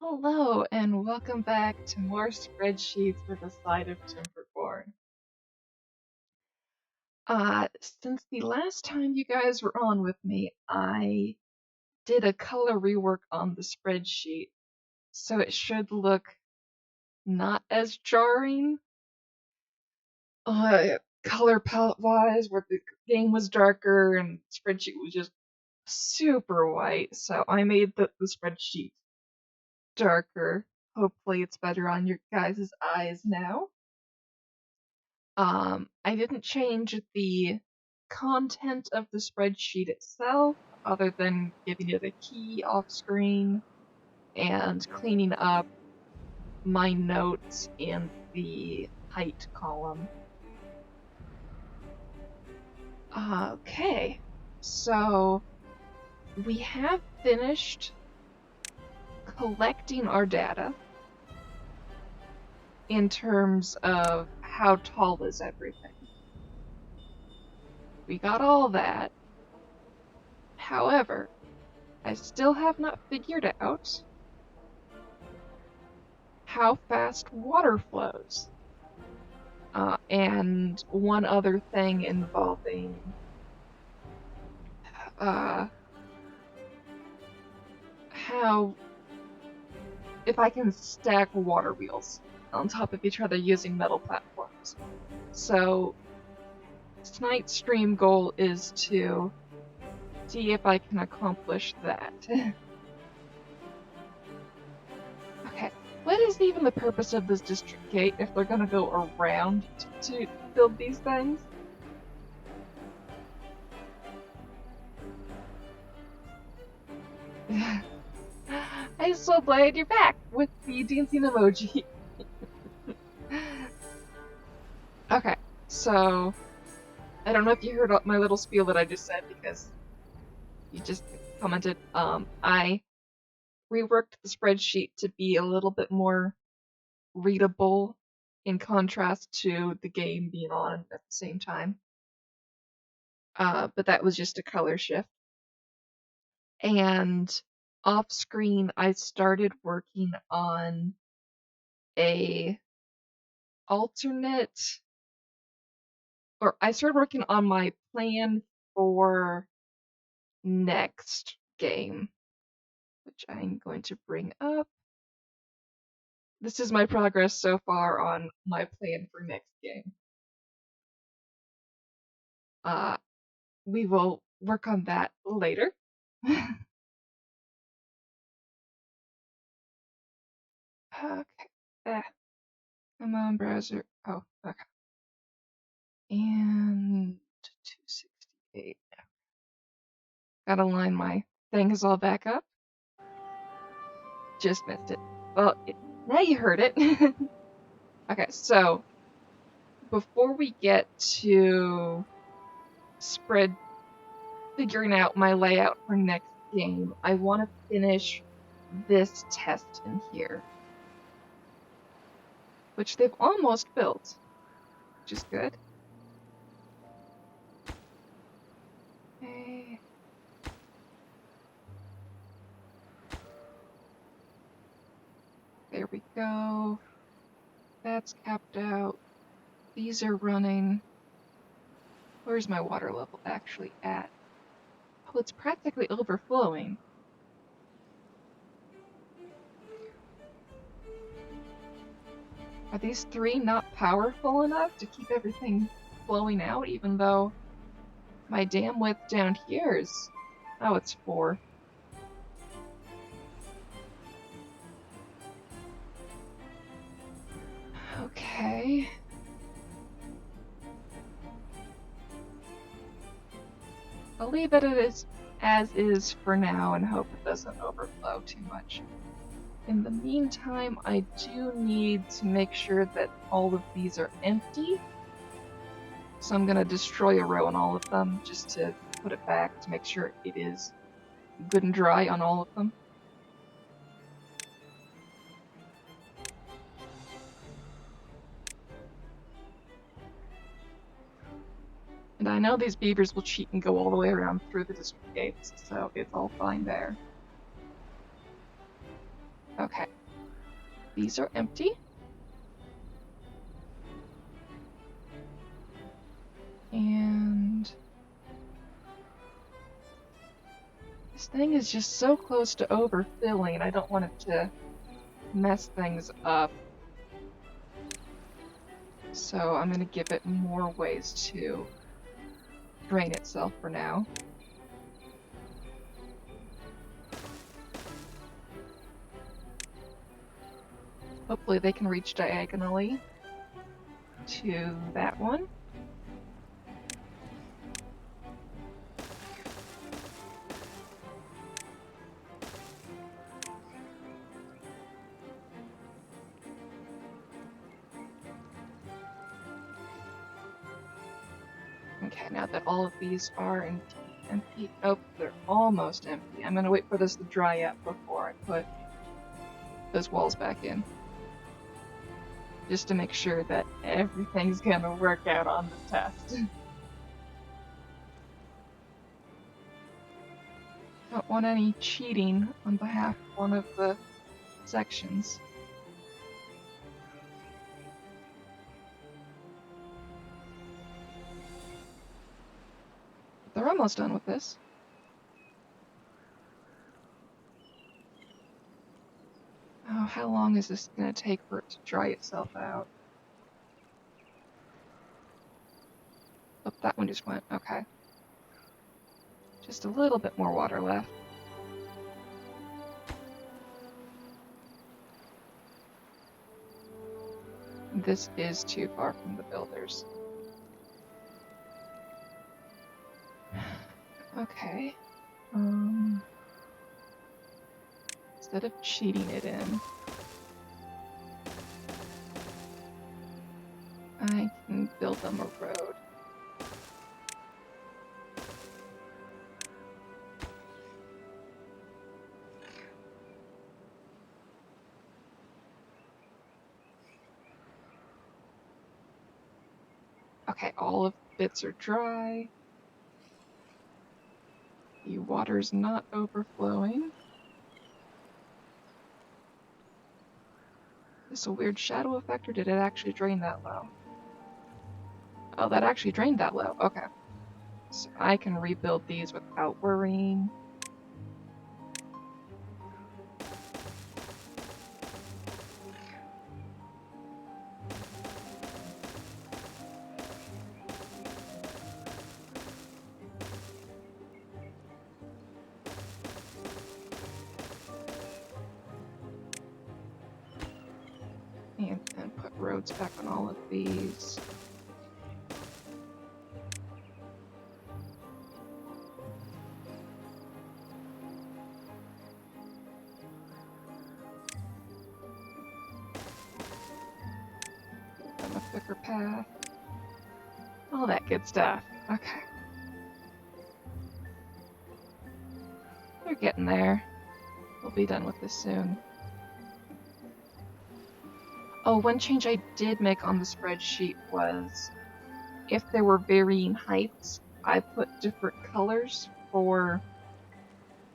Hello, and welcome back to more spreadsheets with a side of Timberborn. Since the last time you guys were on with me, I did a color rework on the spreadsheet, so it should look not as jarring. Color palette wise, where the game was darker and the spreadsheet was just super white, so I made the spreadsheet darker. Hopefully, it's better on your guys' eyes now. I didn't change the content of the spreadsheet itself, other than giving it a key off screen and cleaning up my notes in the height column. Okay, so we have finished collecting our data in terms of how tall is everything. We got all that. However, I still have not figured out how fast water flows. And one other thing involving how if I can stack water wheels on top of each other using metal platforms. So tonight's stream goal is to see if I can accomplish that. Okay, what is even the purpose of this district gate if they're gonna go around to build these things? I'm so glad you're back with the dancing emoji. Okay, so I don't know if you heard my little spiel that I just said because you just commented. I reworked the spreadsheet to be a little bit more readable in contrast to the game being on at the same time. But that was just a color shift. And off screen, I started working on a alternate, or I started working on my plan for next game, which I'm going to bring up. This is my progress so far on my plan for next game. We will work on that later. Okay. Come on, browser. Oh, okay. And 268. Gotta line my things all back up. Just missed it. Well, now you heard it. Okay, so before we get to figuring out my layout for next game, I want to finish this test in here, which they've almost built, which is good. Okay. There we go. That's capped out. These are running. Where's my water level actually at? Oh, it's practically overflowing. Are these three not powerful enough to keep everything flowing out, even though my dam width down here is... Oh, it's 4. Okay. I'll leave it as is for now and hope it doesn't overflow too much. In the meantime, I do need to make sure that all of these are empty. So I'm gonna destroy a row on all of them just to put it back to make sure it is good and dry on all of them. And I know these beavers will cheat and go all the way around through the district gates, so it's all fine there. Okay. These are empty. And this thing is just so close to overfilling. I don't want it to mess things up. So I'm gonna give it more ways to drain itself for now. Hopefully they can reach diagonally to that one. Okay, now that all of these are indeed empty. Oh, they're almost empty. I'm gonna wait for this to dry up before I put those walls back in. Just to make sure that everything's gonna work out on the test. Don't want any cheating on behalf of one of the sections. They're almost done with this. Oh, how long is this gonna take for it to dry itself out? Oh, that one just went. Okay. Just a little bit more water left. This is too far from the builders. Okay. Instead of cheating it in, I can build them a road. Okay, all of the bits are dry. The water's not overflowing. Is this a weird shadow effect, or did it actually drain that low? Oh, that actually drained that low. Okay. So I can rebuild these without worrying. And then put roads back on all of these. Give them a quicker path. All that good stuff. Okay. They're getting there. We'll be done with this soon. Oh, one change I did make on the spreadsheet was if there were varying heights, I put different colors for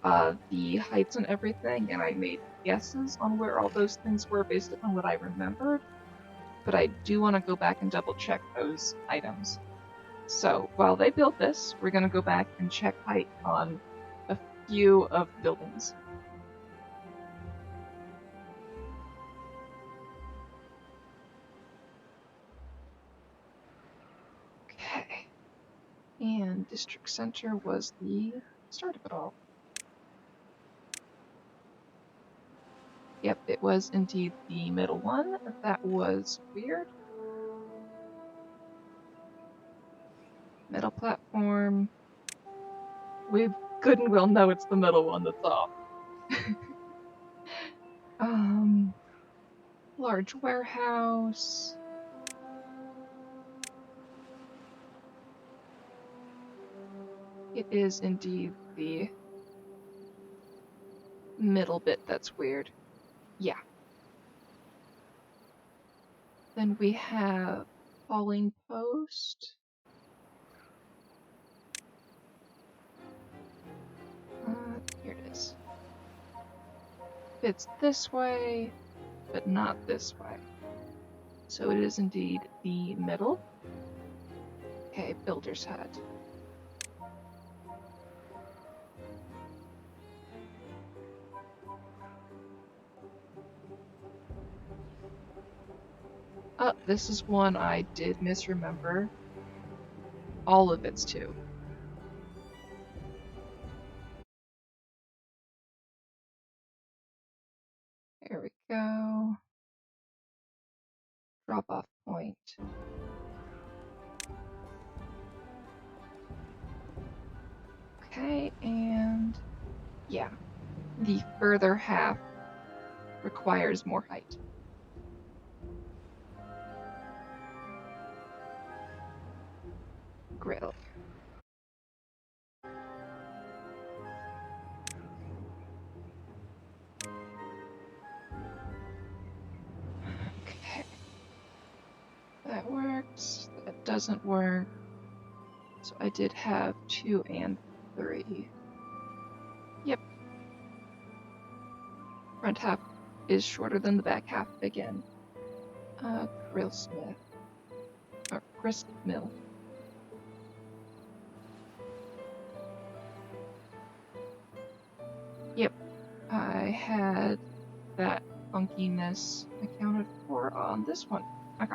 the heights and everything, and I made guesses on where all those things were based upon what I remembered. But I do want to go back and double check those items. So while they build this, we're going to go back and check height on a few of the buildings. Okay. And District Center was the start of it all. Yep, it was indeed the middle one. That was weird. Middle platform. We good and well know it's the middle one that's off. Large warehouse. It is indeed the middle bit that's weird. Yeah. Then we have falling post. Here it is. Fits this way. but not this way. So it is indeed the middle. Okay, builder's hut. Oh, this is one I did misremember. All of it's 2. There we go. Drop off point. Okay, and yeah, the further half requires more height. Grill. Okay. That works. That doesn't work. So I did have 2 and 3. Yep. Front half is shorter than the back half again. Grillsmith. Or grist mill. Yep. I had that funkiness accounted for on this one. Okay.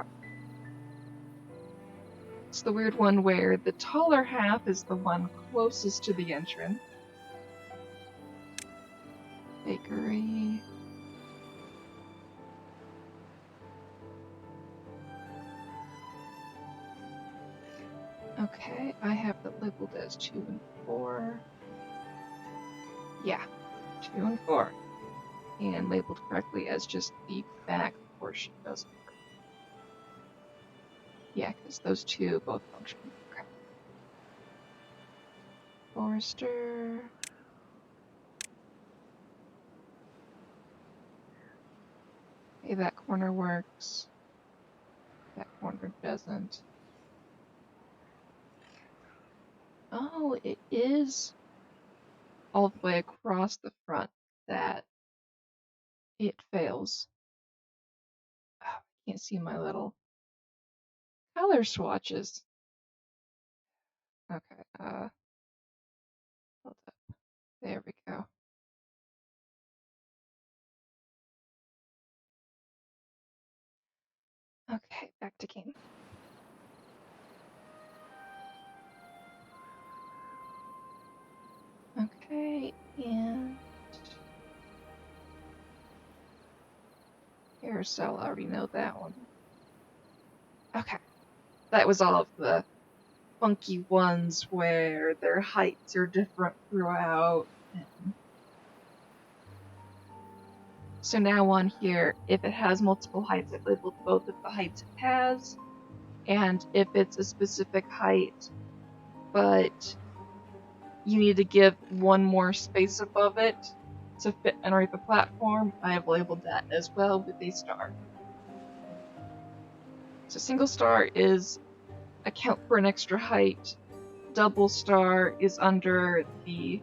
It's the weird one where the taller half is the one closest to the entrance. Bakery. Okay, I have that labeled as 2 and 4. Yeah, 2 and 4. And labeled correctly as just the back portion doesn't work. Yeah, because those 2 both function. Okay. Forester. Okay, that corner works. That corner doesn't. Oh, it is all the way across the front that it fails. Oh, I can't see my little color swatches. Okay, hold up. There we go. Okay, back to game. Okay, and carousel, I already know that one. Okay, that was all of the funky ones where their heights are different throughout. So now on here, if it has multiple heights, I've labeled both of the heights it has, and if it's a specific height, but you need to give one more space above it to fit underneath the platform, I have labeled that as well with a star. So single star is account for an extra height. Double star is under the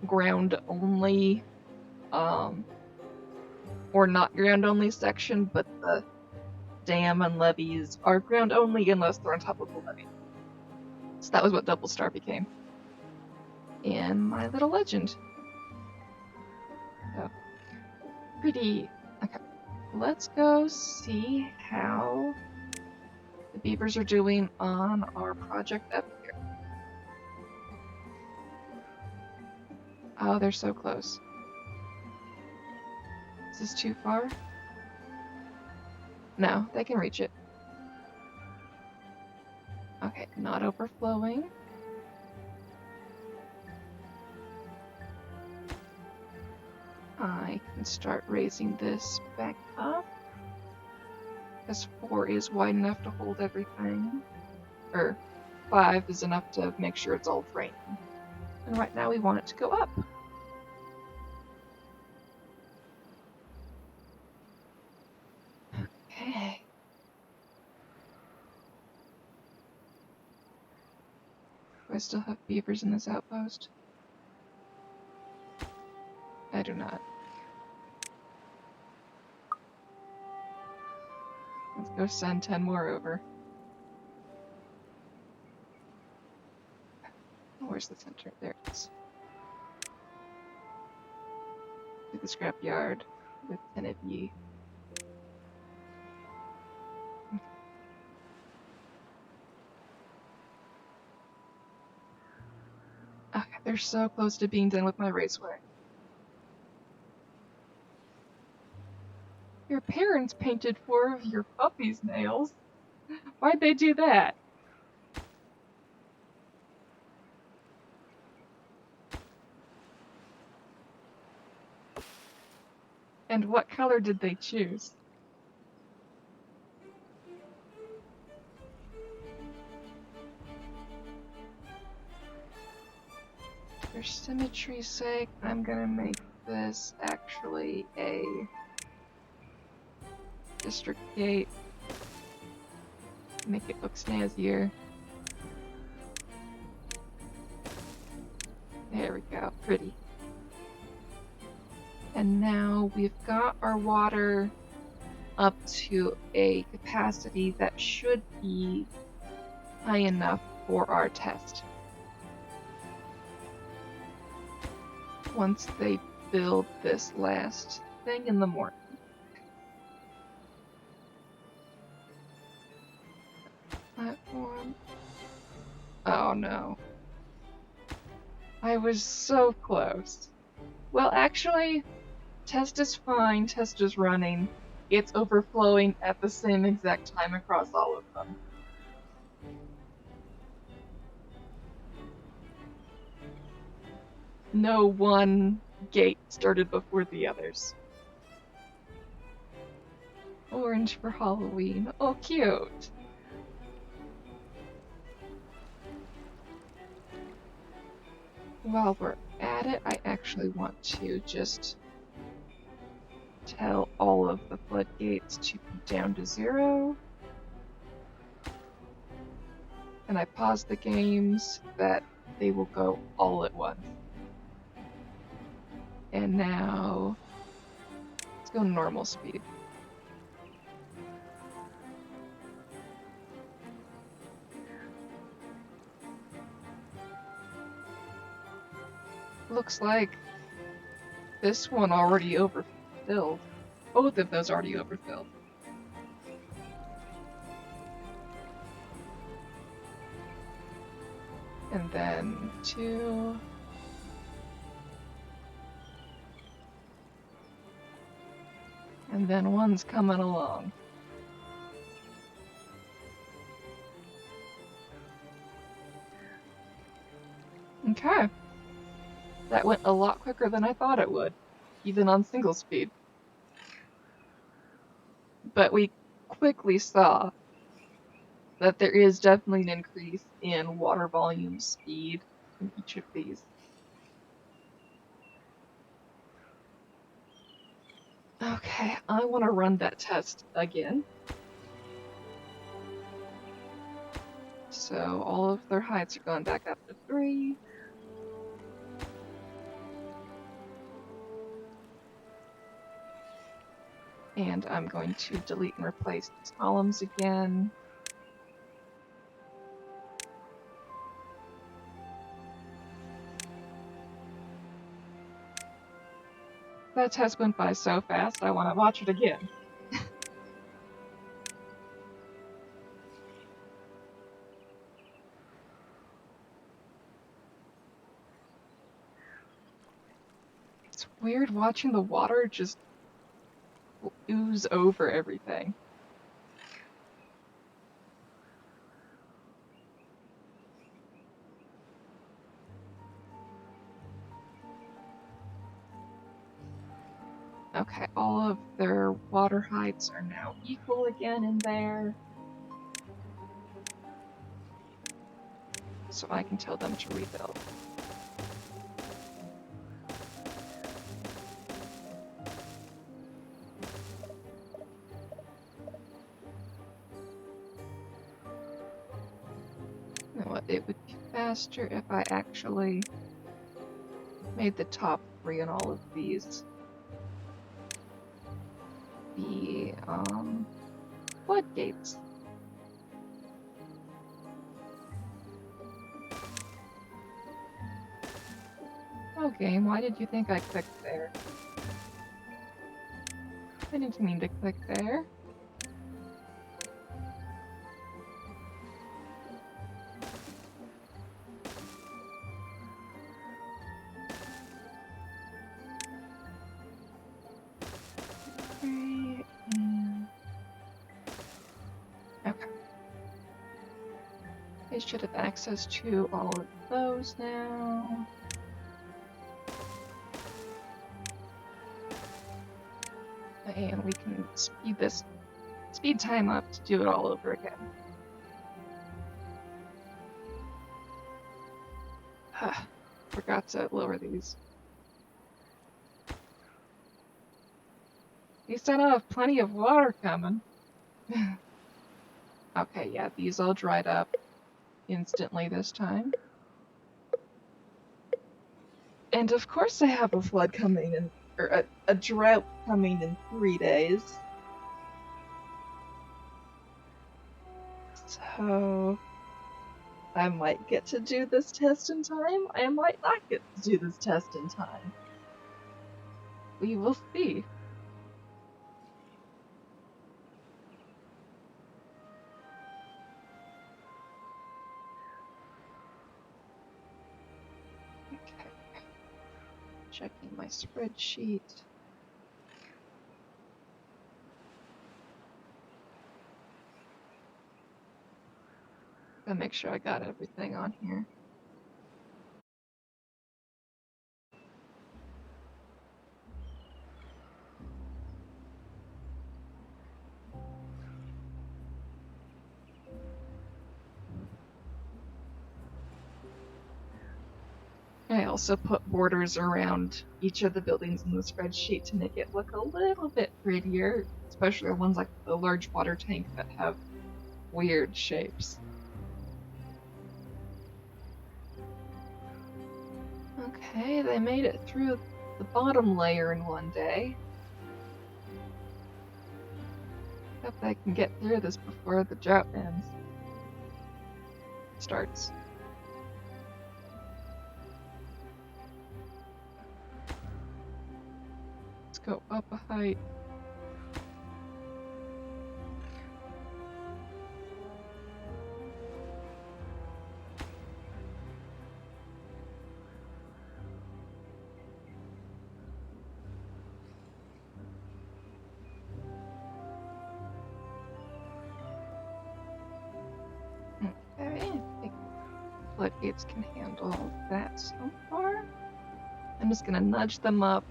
ground only, or not ground only section, but the dam and levees are ground only unless they're on top of the levee. So that was what double star became in my little legend. So, pretty. Okay, let's go see how the beavers are doing on our project up here. Oh, they're so close. Is this too far? No, they can reach it. Okay, not overflowing. I can start raising this back up. Because 4 is wide enough to hold everything. Or 5 is enough to make sure it's all draining. And right now we want it to go up. Okay. Do I still have beavers in this outpost? I do not. Let's go send 10 more over. Oh, where's the center? There it is. To the scrapyard with 10 of ye. Okay, they're so close to being done with my Raceway. Your parents painted 4 of your puppy's nails. Why'd they do that? And what color did they choose? For symmetry's sake, I'm gonna make this actually a district gate. Make it look snazzier. There we go, pretty. And now we've got our water up to a capacity that should be high enough for our test. Once they build this last thing in the morning. Platform. Oh no. I was so close. Well, actually, test is fine, test is running. It's overflowing at the same exact time across all of them. No one gate started before the others. Orange for Halloween. Oh, cute. While we're at it, I actually want to just tell all of the floodgates to be down to 0. And I pause the games that they will go all at once. And now, let's go normal speed. Looks like this one already overfilled. Both of those already overfilled. And then 2. And then 1's coming along. Okay. That went a lot quicker than I thought it would, even on single speed. But we quickly saw that there is definitely an increase in water volume speed in each of these. Okay, I want to run that test again. So all of their heights are going back up to 3. And I'm going to delete and replace these columns again. That test went by so fast, I want to watch it again. It's weird watching the water just ooze over everything. Okay, all of their water heights are now equal again in there. So I can tell them to rebuild. You know what, it would be faster if I actually made the top 3 on all of these be floodgates. Oh, game, why did you think I clicked there? I didn't mean to click there. Okay. I should have access to all of those now. And we can speed time up to do it all over again. Forgot to lower these. At least I know I have plenty of water coming. Okay, yeah, these all dried up instantly this time. And of course I have a flood coming in, or a drought coming in 3 days. So I might get to do this test in time, I might not get to do this test in time. We will see. Okay. Checking my spreadsheet. Gotta make sure I got everything on here. I also put borders around each of the buildings in the spreadsheet to make it look a little bit prettier, especially ones like the large water tank that have weird shapes. Okay, they made it through the bottom layer in one day. Hope I can get through this before the drought ends. Starts. Let's go up a height. Okay, I think floodgates can handle that so far. I'm just gonna nudge them up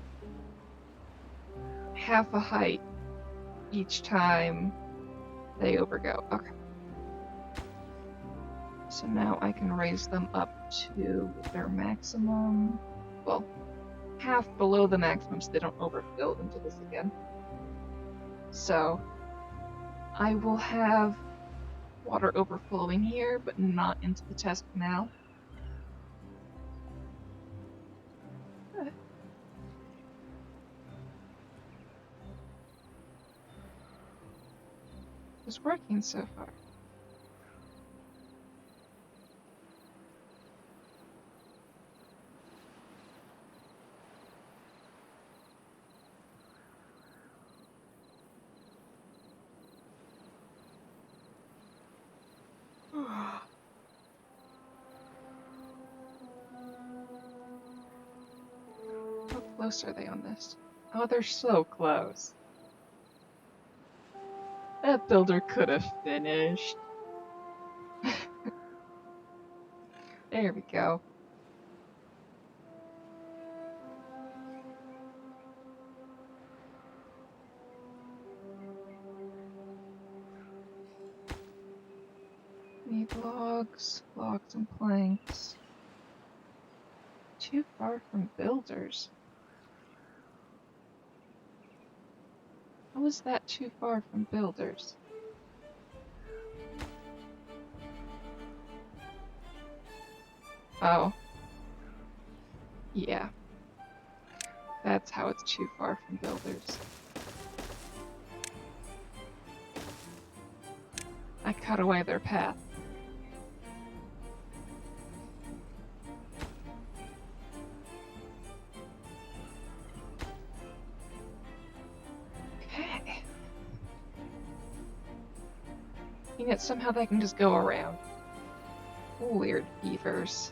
half a height each time they overgo. Okay. So now I can raise them up to their maximum. Well, half below the maximum so they don't overfill into this again. So I will have water overflowing here, but not into the test canal. It's working so far. How close are they on this? Oh, they're so close. That builder could have finished. There we go. Need logs and planks. Too far from builders. How is that too far from builders? Oh. Yeah. That's how it's too far from builders. I cut away their path. Okay. And yet somehow they can just go around. Weird beavers.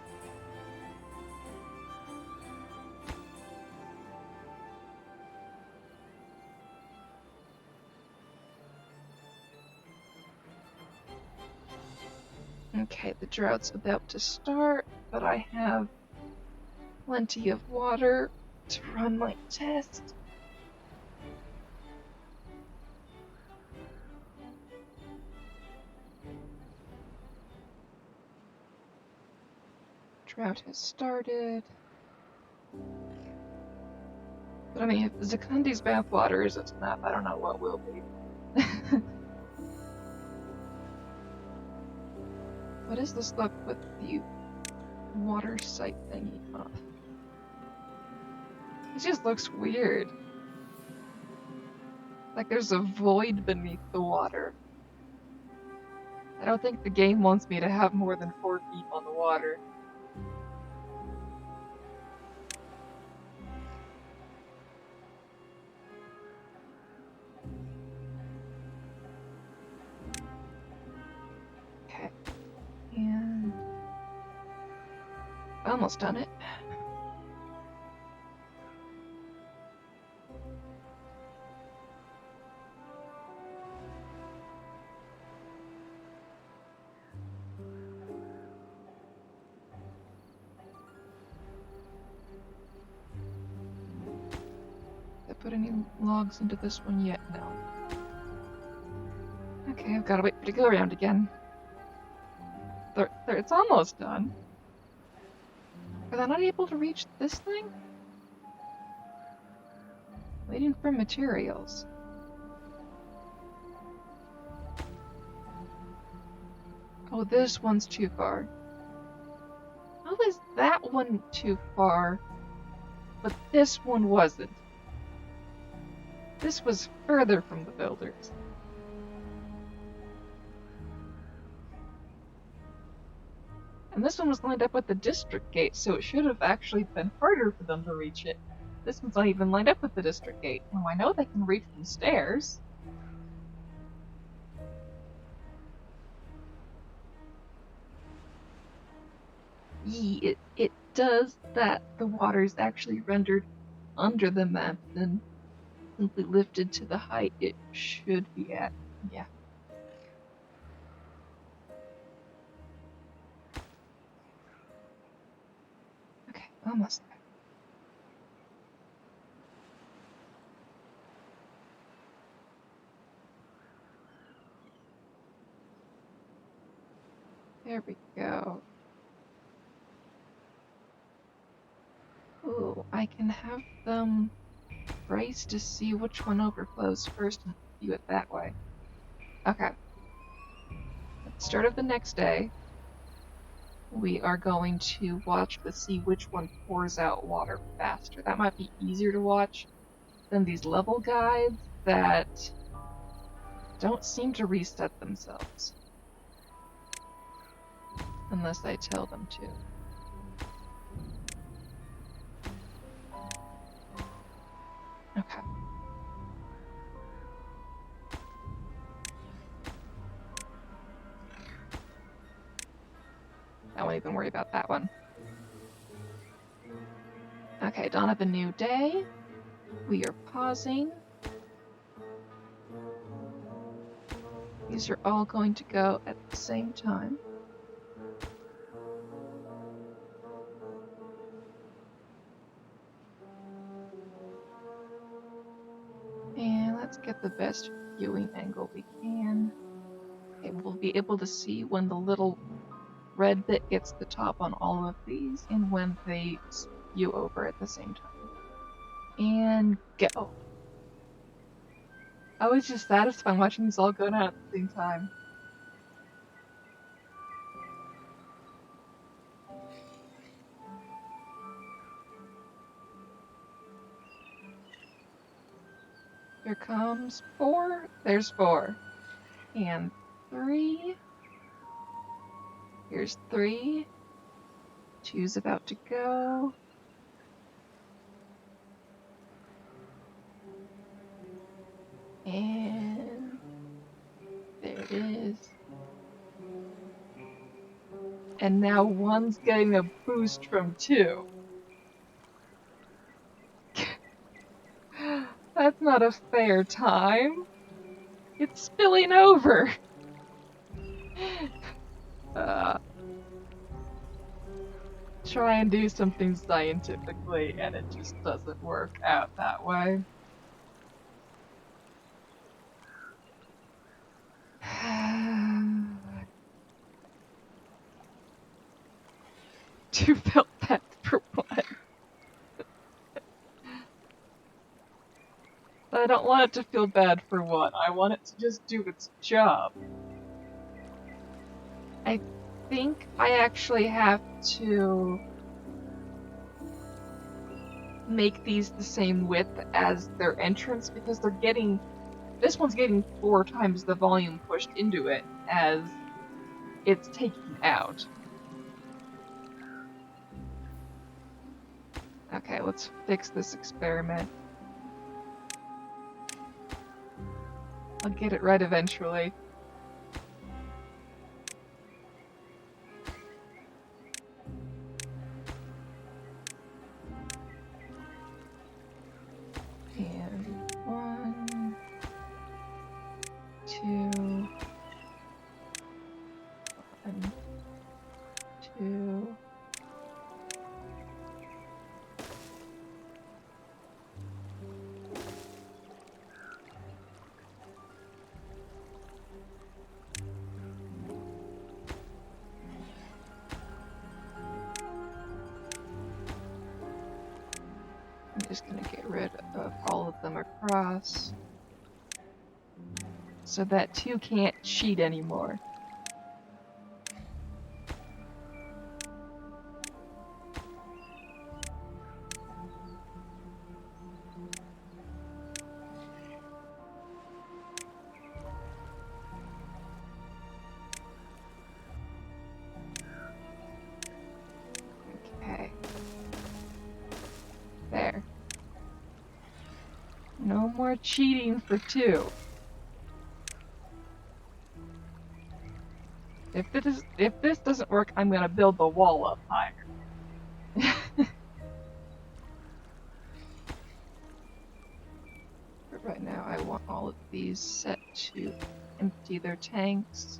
Okay, the drought's about to start, but I have plenty of water to run my test. Drought has started. But I mean, if Zakundi's bathwater isn't enough, I don't know what will be. What does this look with the water site thingy off? It just looks weird. Like there's a void beneath the water. I don't think the game wants me to have more than 4 feet on the water. Okay. And almost done it. Did I put any logs into this one yet? No. Okay, I've gotta wait for it to go around again. There, it's almost done. Are they not able to reach this thing? Waiting for materials. Oh, this one's too far. How is that one too far, but this one wasn't? This was further from the builders. And this one was lined up with the district gate, so it should have actually been harder for them to reach it. This one's not even lined up with the district gate. Now I know they can reach the stairs. It does that. The water is actually rendered under the map, then simply lifted to the height it should be at. Yeah. Okay, almost there. There we go. Ooh, I can have them race to see which one overflows first and view it that way. Okay. At the start of the next day, we are going to watch to see which one pours out water faster. That might be easier to watch than these level guides that don't seem to reset themselves. Unless I tell them to. Okay. I won't even worry about that one. Okay, dawn of a new day. We are pausing. These are all going to go at the same time. And let's get the best viewing angle we can. Okay, we'll be able to see when the little red bit gets the top on all of these and when they spew over at the same time. And go. I was just satisfied watching these all go down at the same time. Here comes 4. There's 4. And 3. Here's 3. 2's about to go. And there it is. And now 1's getting a boost from 2. That's not a fair time. It's spilling over. Try and do something scientifically, and it just doesn't work out that way. Two felt bad for one. I don't want it to feel bad for one. I want it to just do its job. I think I actually have to make these the same width as their entrance because they're getting... This one's getting 4 times the volume pushed into it as it's taking out. Okay, let's fix this experiment. I'll get it right eventually. And 1, 2, 1, 2. I'm just gonna get rid of all of them across so that 2 can't cheat anymore. Okay. There. No more cheating for 2. If this doesn't work, I'm gonna build the wall up higher. But right now I want all of these set to empty their tanks.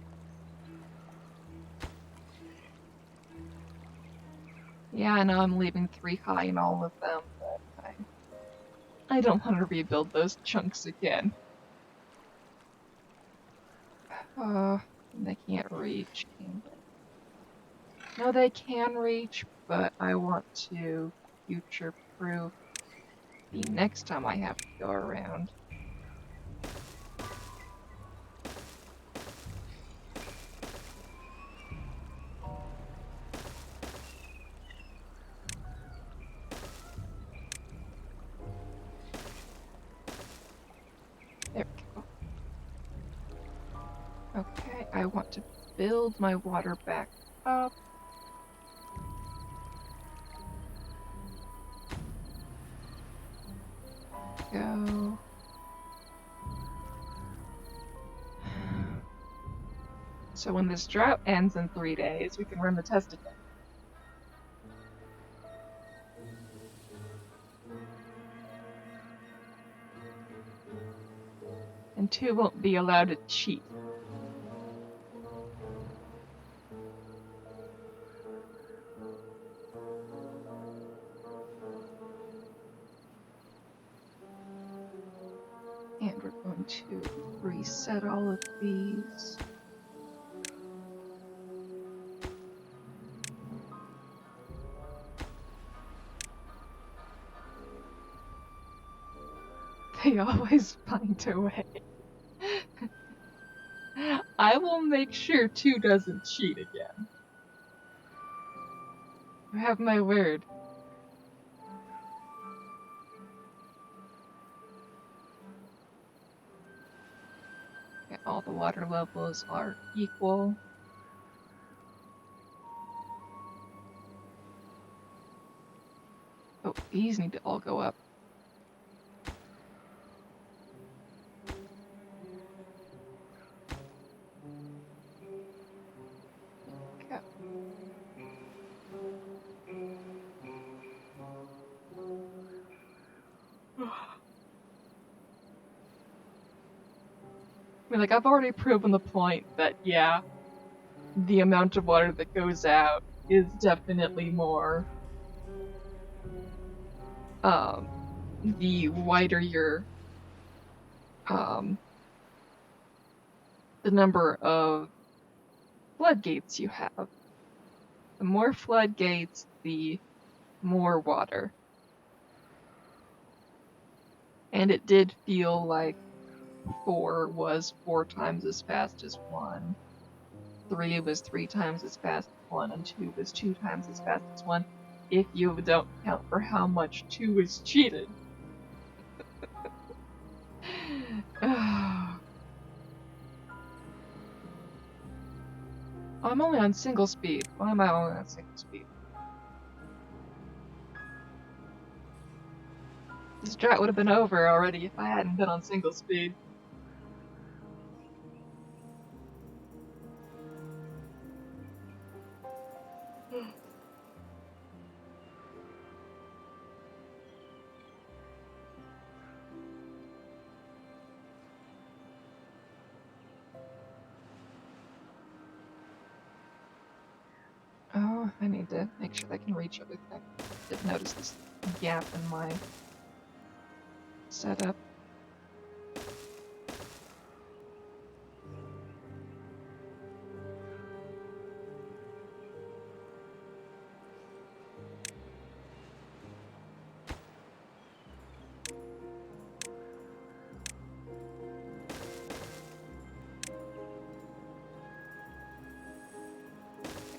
Yeah, I know I'm leaving 3 high in all of them, but I don't want to rebuild those chunks again. They can't reach. No, they can reach, but I want to future-proof the next time I have to go around. There we go. Okay, I want to build my water back up. Go. So when this drought ends in 3 days, we can run the test again. And 2 won't be allowed to cheat. And we're going to reset all of these. They always find a way. I will make sure 2 doesn't cheat again. You have my word. Yeah, All the water levels are equal. Oh, these need to all go up. Okay. I mean, like, I've already proven the point that, yeah, the amount of water that goes out is definitely more. The wider um, the number of floodgates you have. The more floodgates, the more water. And it did feel like 4 was 4 times as fast as 1. 3 was 3 times as fast as 1, and 2 was 2 times as fast as 1, if you don't count for how much 2 is cheated. I'm only on single speed. Why am I only on single speed? This drought would have been over already if I hadn't been on single speed. Oh, I need to make sure I can reach everything. I did notice this gap in my setup.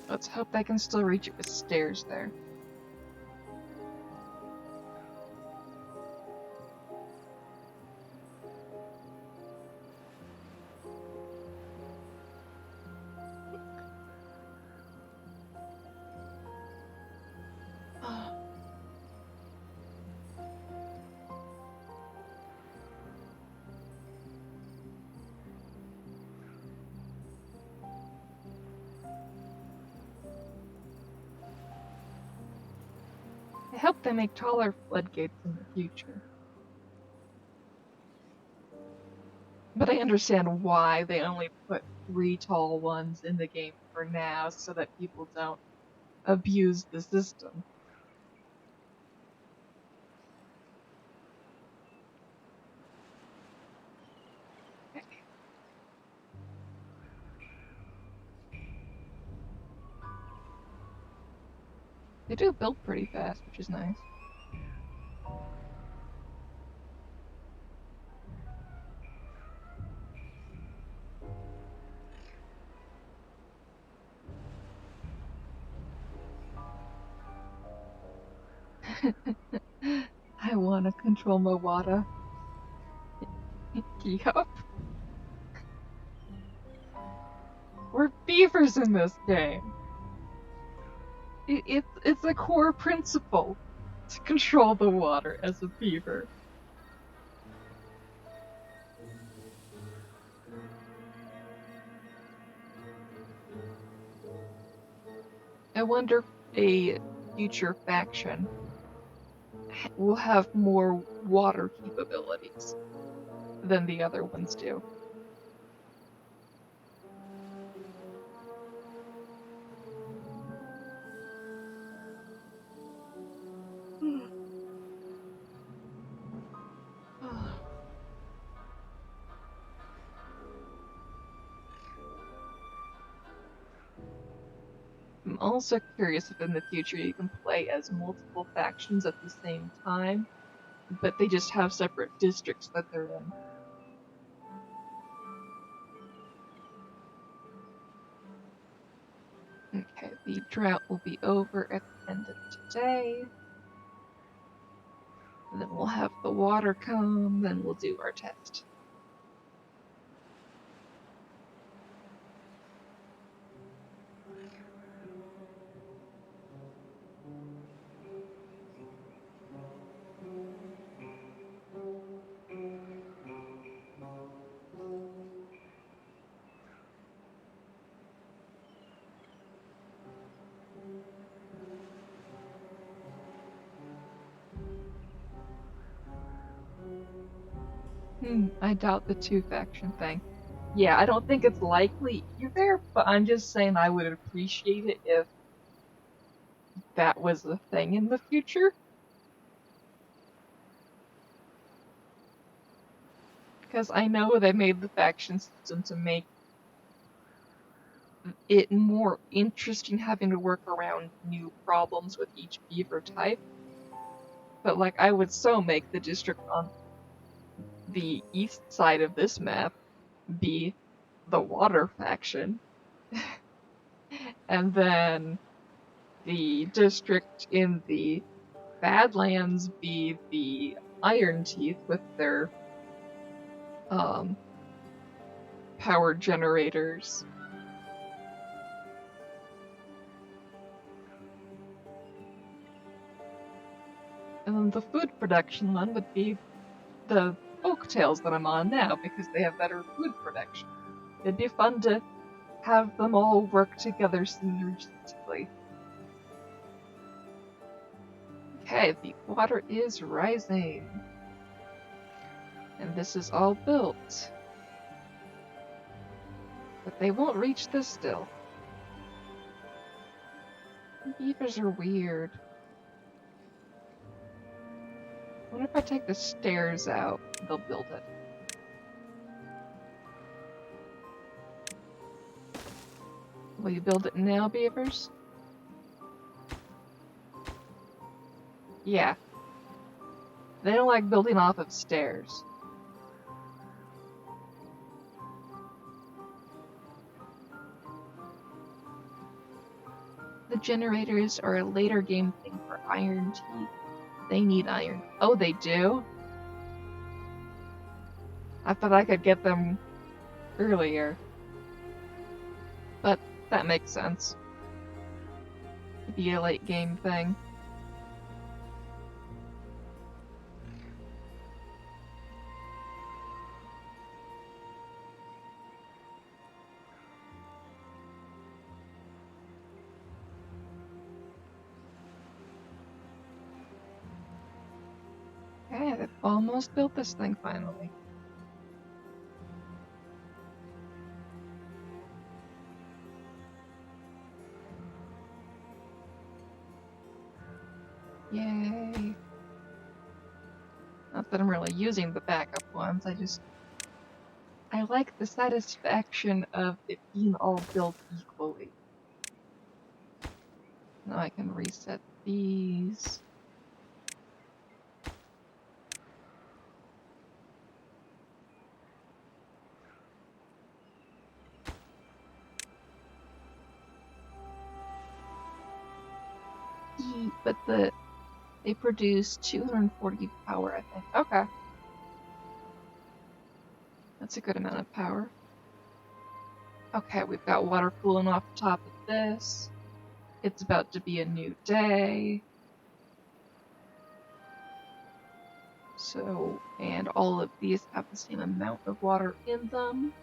Let's hope I can still reach it with stairs there. I hope they make taller floodgates in the future. But I understand why they only put 3 tall ones in the game for now, so that people don't abuse the system. They do build pretty fast, which is nice. I wanna control my water. Yup. We're beavers in this game. It's a core principle to control the water as a beaver. I wonder if a future faction will have more water capabilities than the other ones do. I'm also curious if in the future you can play as multiple factions at the same time, but they just have separate districts that they're in. Okay, the drought will be over at the end of today. And then we'll have the water come, then we'll do our test. I doubt the two-faction thing. Yeah, I don't think it's likely either, but I'm just saying I would appreciate it if that was a thing in the future. Because I know they made the faction system to make it more interesting having to work around new problems with each beaver type. But like, I would so make the district on the east side of this map be the water faction, and then the district in the Badlands be the Iron Teeth with their um power generators. And then the food production one would be the Oaktails that I'm on now because they have better food production. It'd be fun to have them all work together synergistically. Okay, the water is rising. And this is all built. But they won't reach this still. Beavers are weird. What if I take the stairs out? They'll build it. Will you build it now, beavers? Yeah. They don't like building off of stairs. The generators are a later game thing for Iron Teeth. They need iron. Oh, they do? I thought I could get them earlier. But that makes sense. It'd be a late game thing. Okay, they've almost built this thing finally. Yay. Not that I'm really using the backup ones, I like the satisfaction of it being all built equally. Now I can reset these. But they produce 240 power, I think. Okay. That's a good amount of power. Okay, we've got water cooling off the top of this. It's about to be a new day. So, and all of these have the same amount of water in them.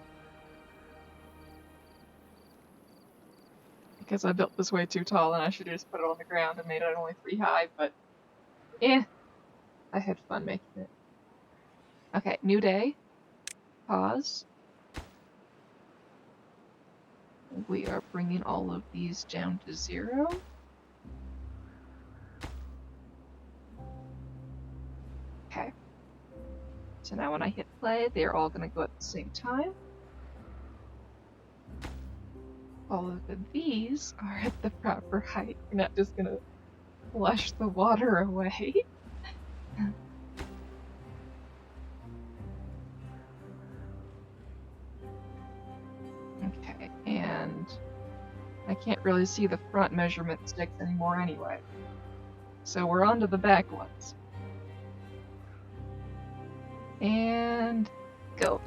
Because I built this way too tall and I should have just put it on the ground and made it only 3 high, but I had fun making it. Okay, new day. Pause. We are bringing all of these down to 0. Okay. So now when I hit play, they're all going to go at the same time. All of these are at the proper height. We're not just going to flush the water away. Okay, and I can't really see the front measurement sticks anymore anyway. So we're on to the back ones. And go.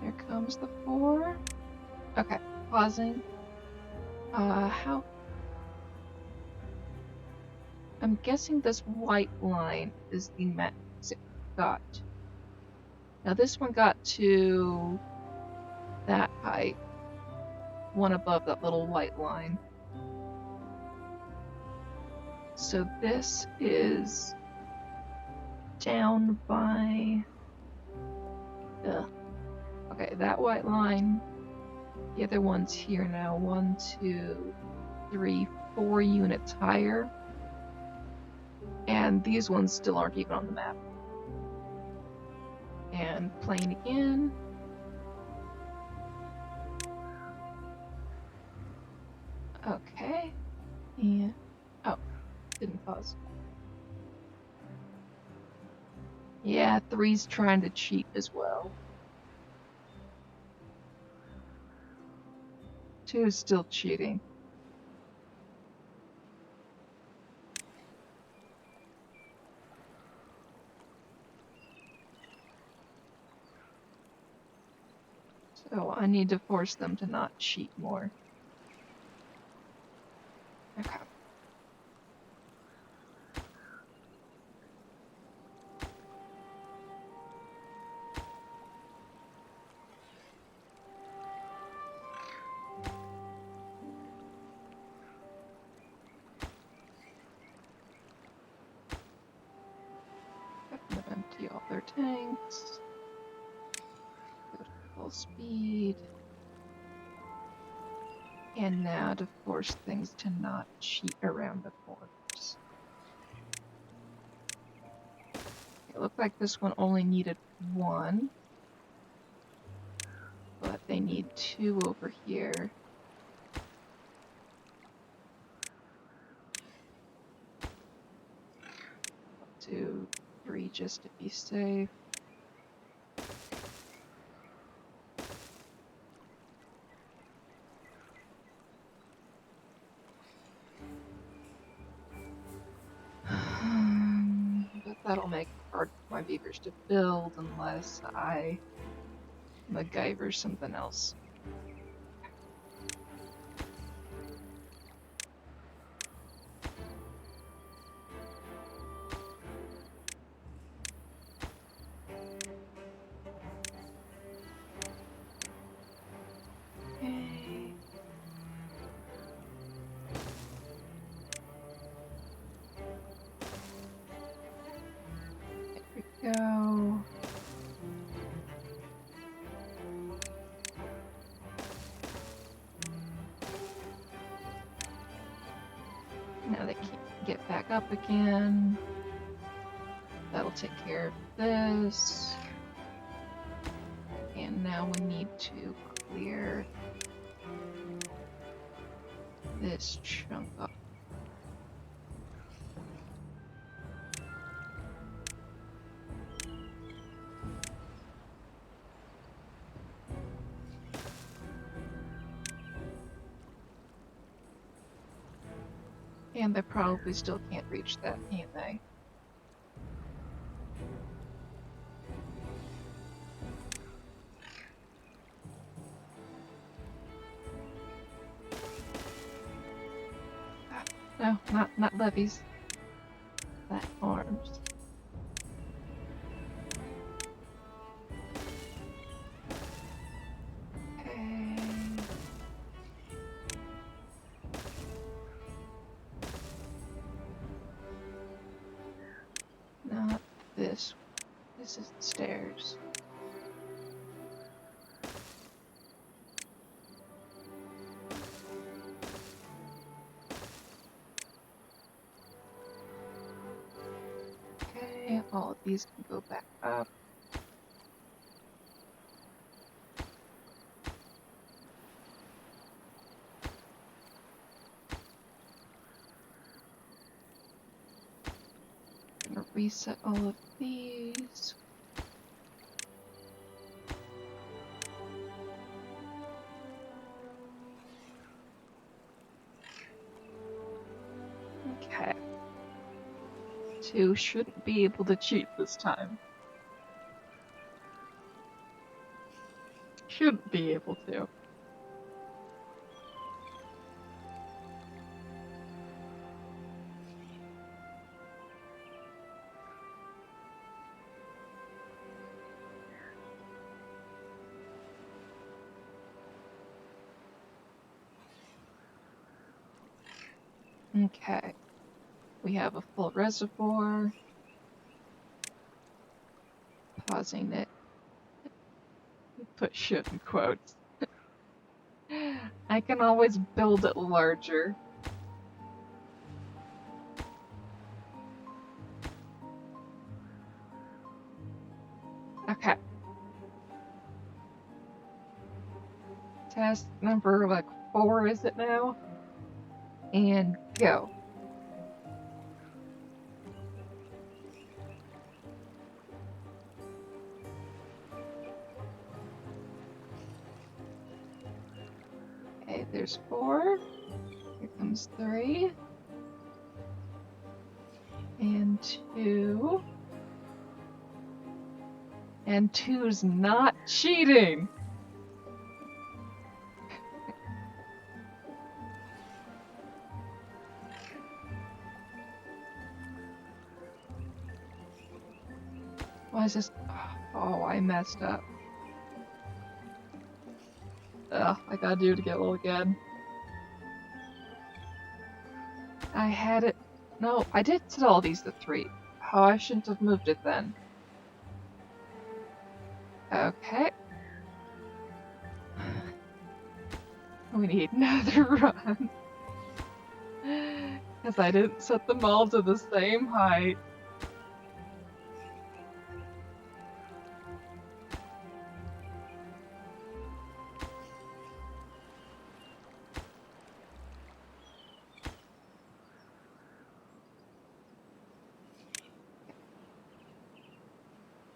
Here comes the 4. Okay, pausing. How? I'm guessing this white line is the max it got. Now this one got to that height. One above that little white line. So this is down by... Okay, that white line. The other one's here now. 1, 2, 3, 4 units higher. And these ones still aren't even on the map. And playing again. Okay. And... oh, didn't pause. Yeah, 3's trying to cheat as well. 2 is still cheating. So I need to force them to not cheat more. Okay. Let them empty all their tanks. Go to full speed. And now to force things to not cheat around the corners. It looked like this one only needed 1. But they need 2 over here. 2, 3 just to be safe. But that'll make it hard for my beavers to build unless I MacGyver something else. Okay. There we go. Now they can get back up again. That'll take care of this. And now we need to clear this chunk up. And they probably still can't reach that, can they? No, not levies. Platforms. Okay. Not this. This is the stairs. Okay, all of these can go back up. Gonna reset all of these. Okay. 2 shouldn't be able to cheat this time. Shouldn't be able to. Okay. We have a full reservoir. Pausing it. Put should in quotes. I can always build it larger. Okay. Test number, like, 4, is it now? And go. Okay, there's 4. Here comes 3. And 2. And 2's not cheating! Why is this? Oh, I messed up. Ugh, I gotta do it again. I had it. No, I did set all these to 3. Oh, I shouldn't have moved it then. Okay. We need another run. Because I didn't set them all to the same height.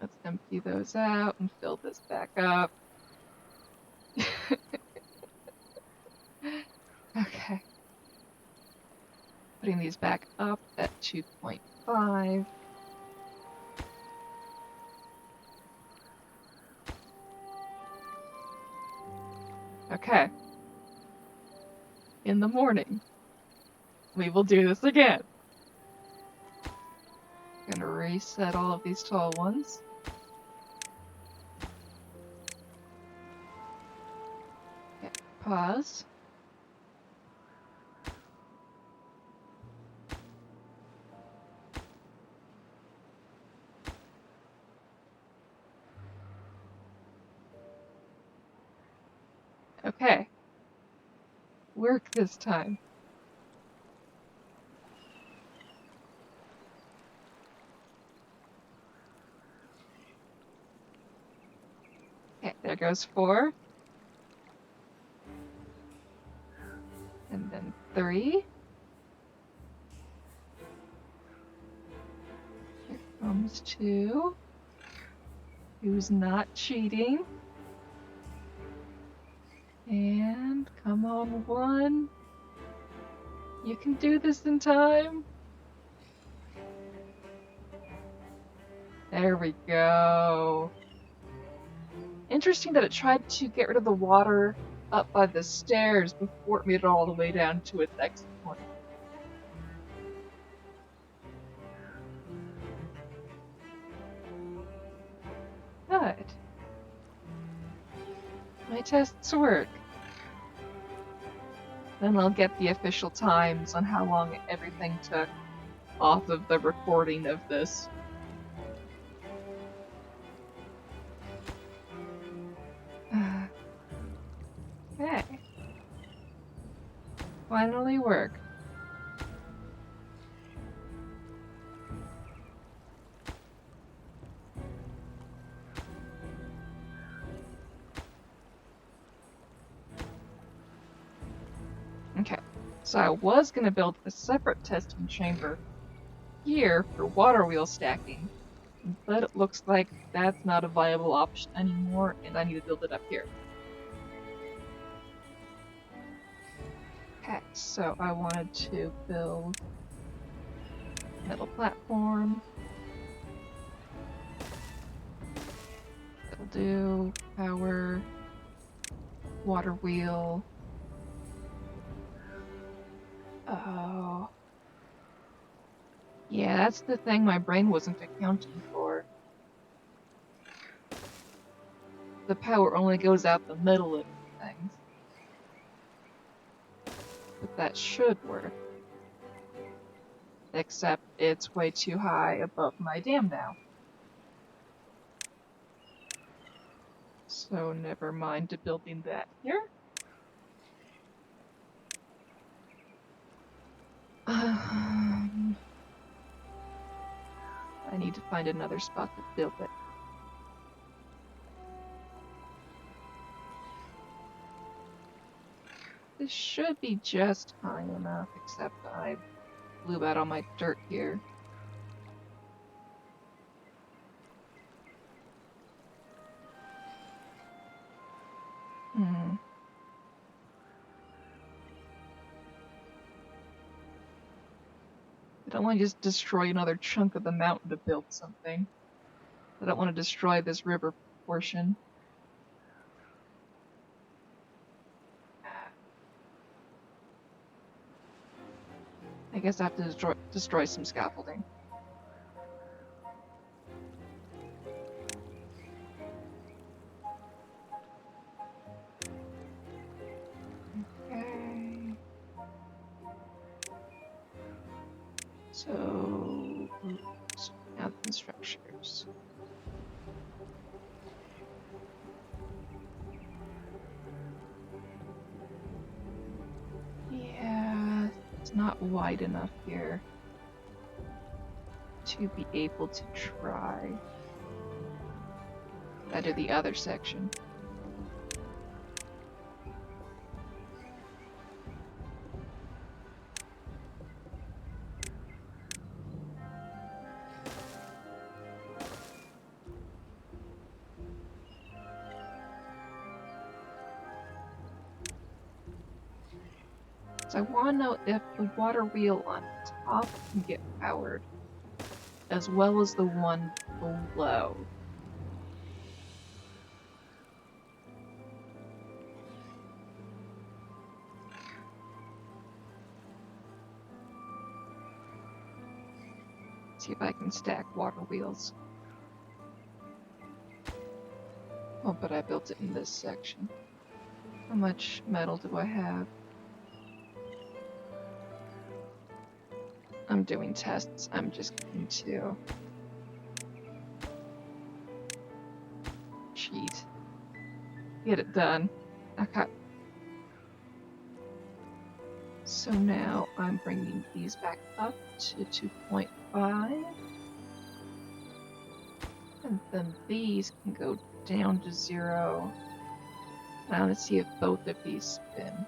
Let's empty those out and fill this back up. Okay. Putting these back up at 2.5. Okay. In the morning, we will do this again. Gonna reset all of these tall ones. Okay, pause. Okay. Work this time. Okay, there goes 4. And then 3. Here comes 2. Who's not cheating? And come on, 1. You can do this in time. There we go. Interesting that it tried to get rid of the water up by the stairs before it made it all the way down to its exit point. Good. My tests work. Then I'll get the official times on how long everything took off of the recording of this. Okay. Finally worked. Okay, so I was going to build a separate testing chamber here for water wheel stacking, but it looks like that's not a viable option anymore, and I need to build it up here. Okay, so I wanted to build a metal platform. That'll do power, water wheel. Oh. Yeah, that's the thing my brain wasn't accounting for. The power only goes out the middle of things. But that should work. except it's way too high above my dam now. So never mind to building that here. I need to find another spot to build it. This should be just high enough, except I blew out all my dirt here. I don't want to just destroy another chunk of the mountain to build something. I don't want to destroy this river portion. I guess I have to destroy some scaffolding. Okay. So now the structures. Yeah, it's not wide enough here to be able to try that to the other section. So I want to know if the water wheel on top can get powered, as well as the one below. See if I can stack water wheels. Oh, but I built it in this section. How much metal do I have? I'm doing tests. I'm just going to cheat. Get it done. Okay. So now I'm bringing these back up to 2.5. And then these can go down to 0. I want to see if both of these spin.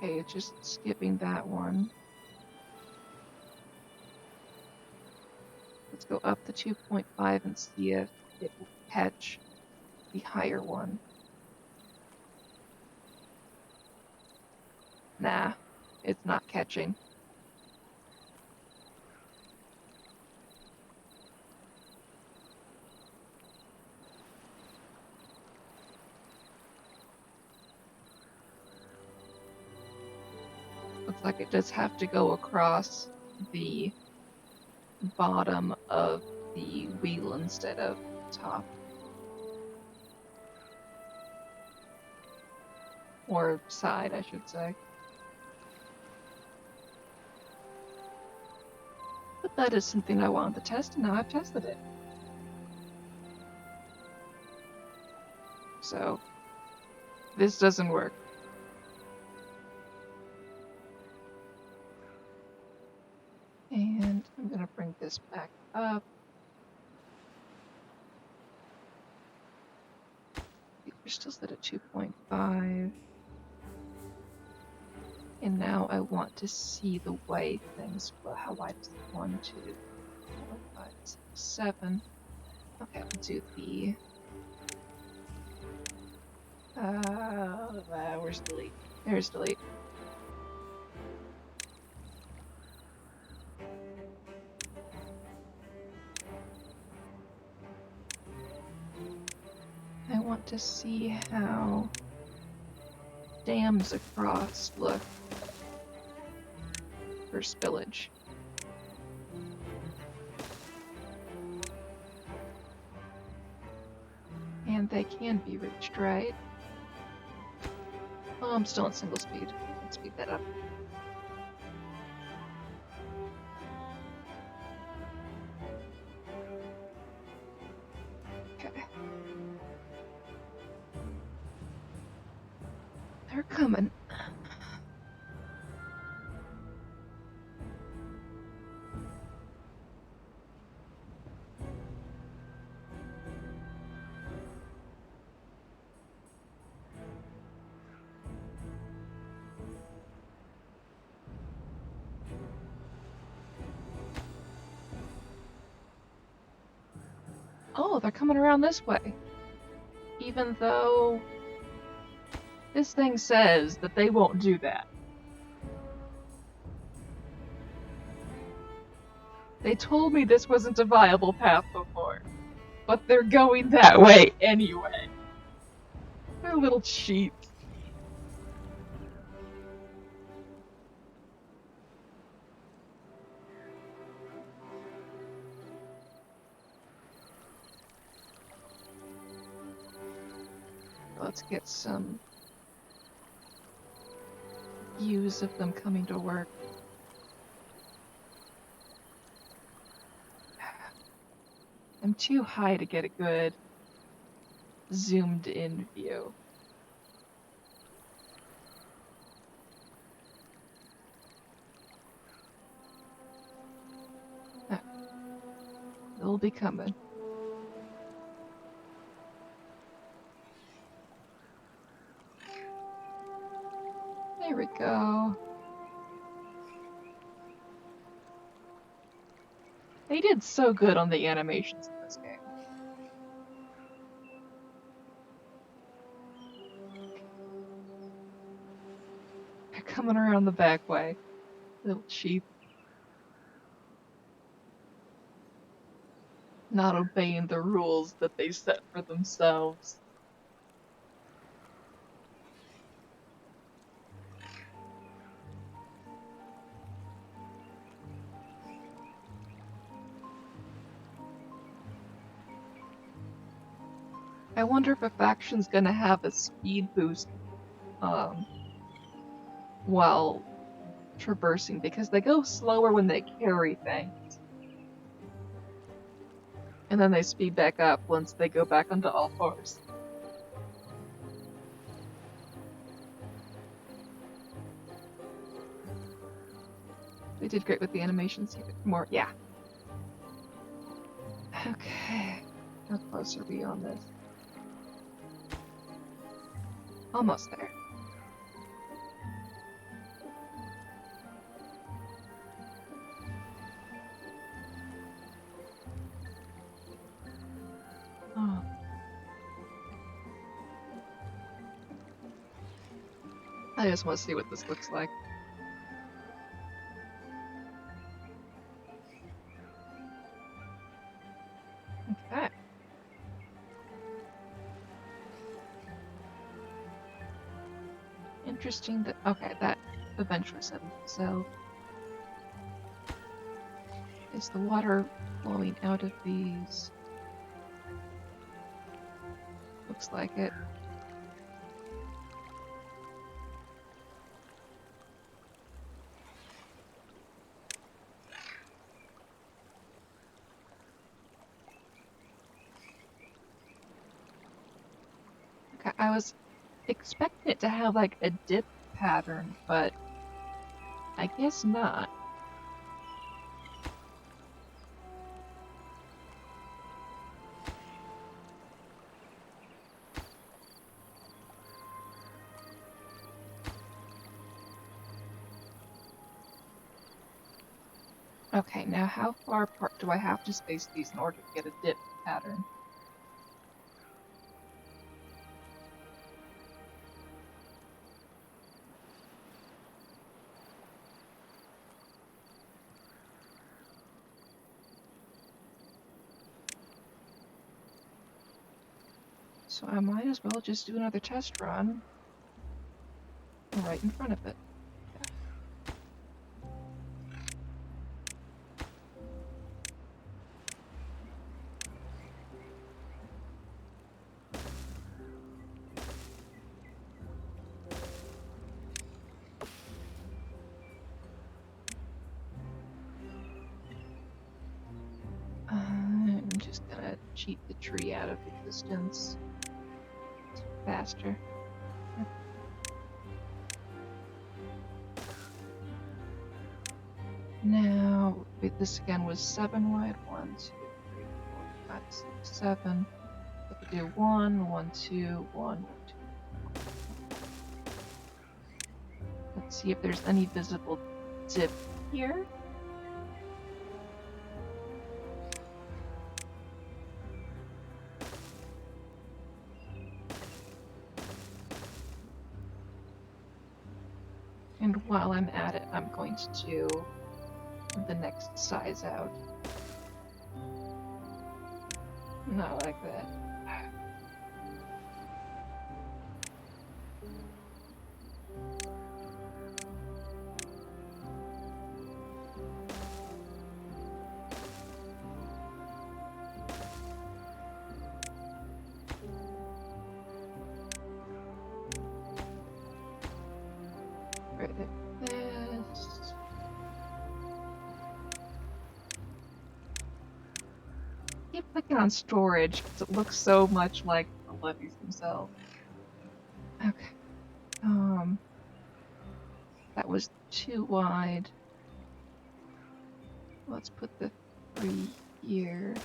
Okay, it's just skipping that one. Let's go up to 2.5 and see if it will catch the higher one. Nah, it's not catching. Looks like it does have to go across the bottom of the wheel instead of top. Or side, I should say. But that is something I wanted to test, and now I've tested it. So, this doesn't work. And I'm gonna bring this back up. We're still set at 2.5. And now I want to see the way things, well, how wide is it? 1, 2, 4, 5, 6, 7. Okay, we'll do the, where's delete? There's delete. I want to see how dams across look for spillage. And they can be reached, right? Oh, I'm still in single speed. Let's speed that up. Okay. They're coming. Oh, they're coming around this way. Even though this thing says that they won't do that. They told me this wasn't a viable path before, but they're going that way anyway. They're little cheats. Let's get some views of them coming to work. I'm too high to get a good zoomed in view. They'll be coming. There we go. They did so good on the animations in this game. They're coming around the back way. Little cheap. Not obeying the rules that they set for themselves. I wonder if a faction's gonna have a speed boost while traversing, because they go slower when they carry things. And then they speed back up once they go back onto all fours. They did great with the animations. More, yeah. Okay. How close are we on this? Almost there. Oh. I just want to see what this looks like. Okay. Interesting that, okay, that eventually settled itself. Is the water flowing out of these? Looks like it. Okay, I was expecting it to have like a dip pattern, but I guess not. Okay, now how far apart do I have to space these in order to get a dip pattern? So I might as well just do another test run right in front of it. cheat the tree out of existence. It's faster. Now, wait, this again was 7 wide. 1, 2, 3, 4, 5, 6, 7. I could do 1, 1, 2, 1, 2. Let's see if there's any visible dip here. And while I'm at it, I'm going to do the next size out. Not like that. Right like this. Keep clicking on storage because it looks so much like the levees themselves. Okay. That was too wide. Let's put the 3 here.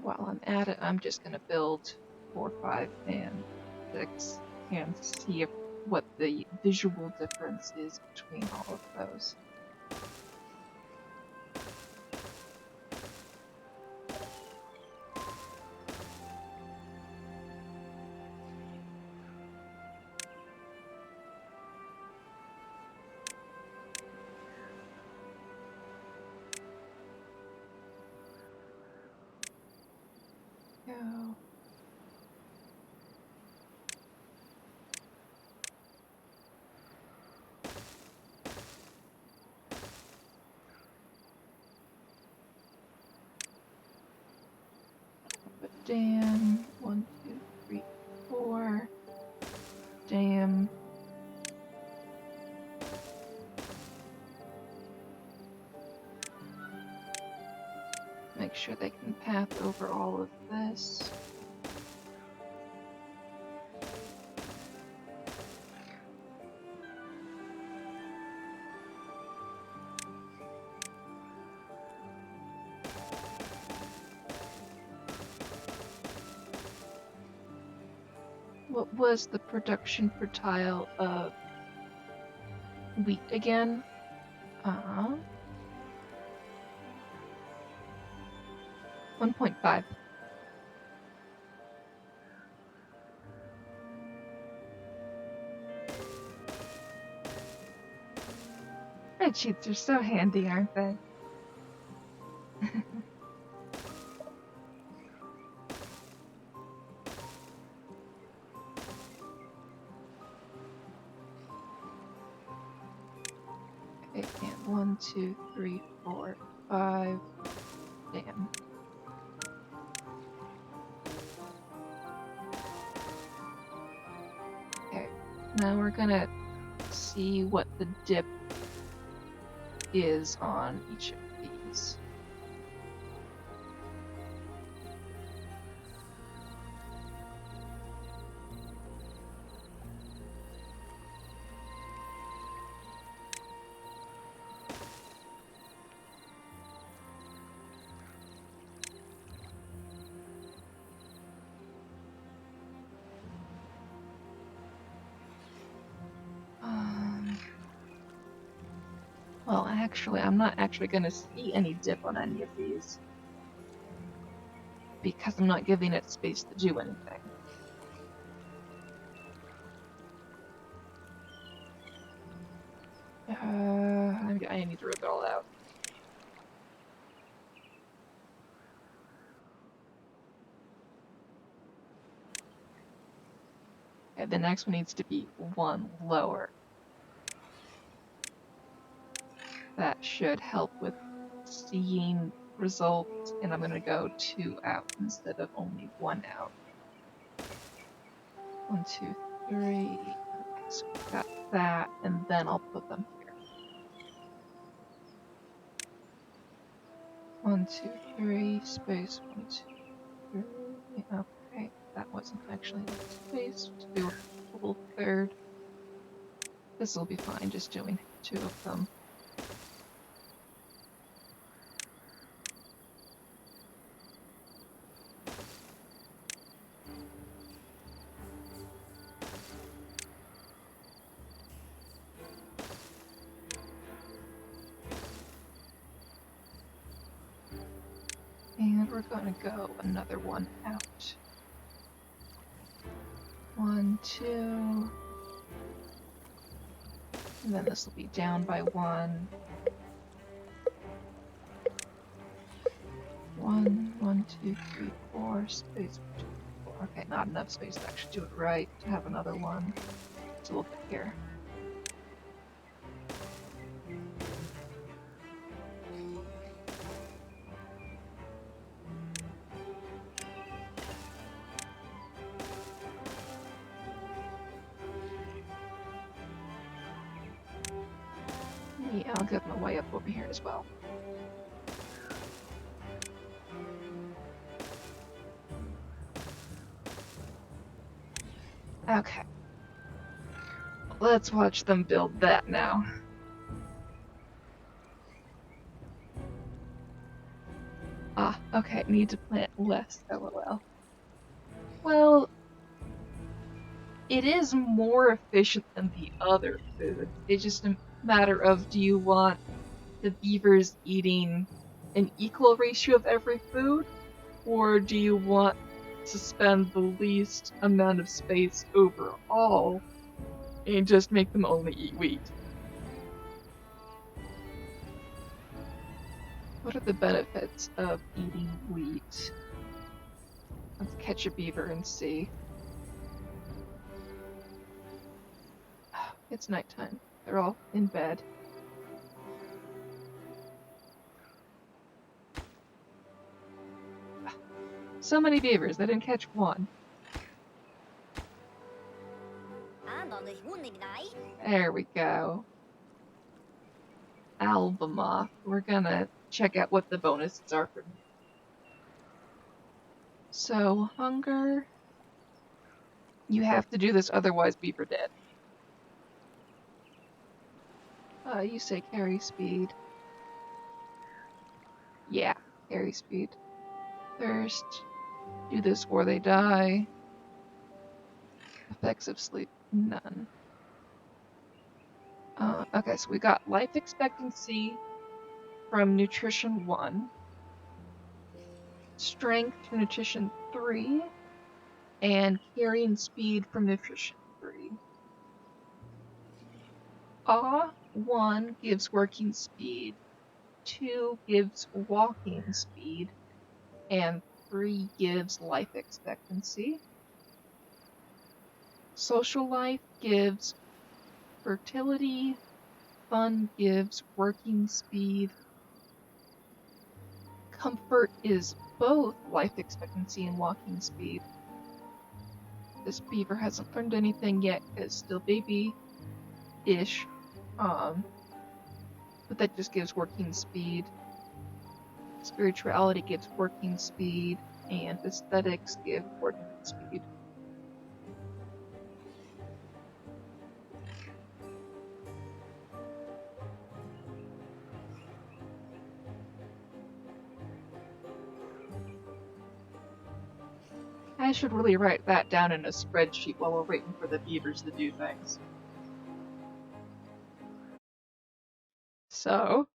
While I'm at it, I'm just gonna build 4, 5, and 6 and see what the visual difference is between all of those. Go. Dam. 1, 2, 3, 4. Dam. Make sure they can path over all of this. What was the production per tile of wheat again? 1.5. Spreadsheets are so handy, aren't they? Okay, and 1, 2, 3, 4, 5. Damn. Okay, now we're gonna see what the dip is on each of these. Well, actually, I'm not actually going to see any dip on any of these because I'm not giving it space to do anything. I need to rip it all out. Okay, the next one needs to be 1 lower. That should help with seeing results, and I'm gonna go 2 out instead of only 1 out. 1, 2, 3. Okay, so we got that, and then I'll put them here. 1, 2, 3, space, 1, 2, 3. Okay, that wasn't actually enough space to do a full third. This will be fine, just doing 2 of them. And we're gonna go another 1 out. 1, 2. And then this will be down by 1. 1, 1, 2, 3, 4, space, 2, 4. Okay, not enough space to actually do it right to have another one. So we'll put here. Yeah, I'll give them a way up over here as well. Okay. Let's watch them build that now. Ah, okay, need to plant less, lol. Well, it is more efficient than the other food. It's just a matter of, do you want the beavers eating an equal ratio of every food, or do you want to spend the least amount of space overall and just make them only eat wheat? What are the benefits of eating wheat? Let's catch a beaver and see. It's nighttime. They're all in bed. So many beavers, I didn't catch one. There we go. Albemoth. We're gonna check out what the bonuses are from here. So, hunger. You have to do this, otherwise beaver dead. You say carry speed. Yeah, carry speed. Thirst. Do this or they die. Effects of sleep. None. Okay, so we got life expectancy from nutrition 1. Strength from nutrition 3. And carrying speed from nutrition 3. 1 gives working speed, 2 gives walking speed, and 3 gives life expectancy. Social life gives fertility, fun gives working speed. Comfort is both life expectancy and walking speed. This beaver hasn't learned anything yet, it's still baby-ish. But that just gives working speed. Spirituality gives working speed, and aesthetics give working speed. I should really write that down in a spreadsheet while we're waiting for the beavers to do things. So,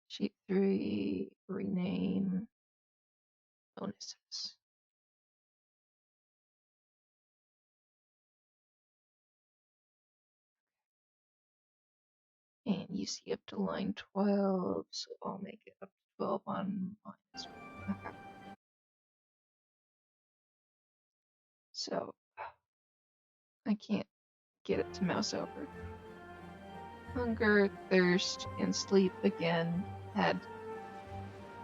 sheet 3, rename, bonuses. And you see up to line 12, so I'll make it up to 12 on minus 1. Okay. So, I can't get it to mouse over. Hunger, thirst, and sleep again had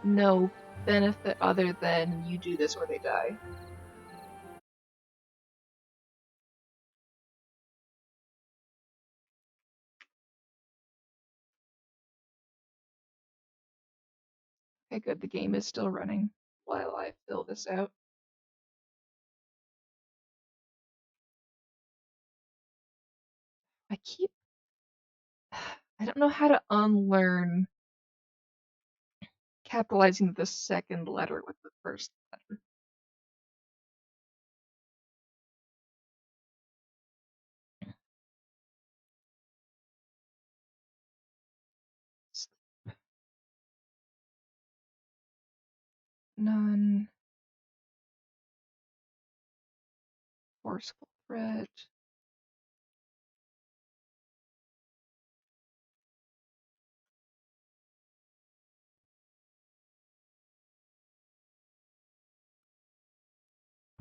no benefit other than you do this or they die. Okay, good. The game is still running while I fill this out. I don't know how to unlearn capitalizing the second letter with the first letter. None. Forceful threat.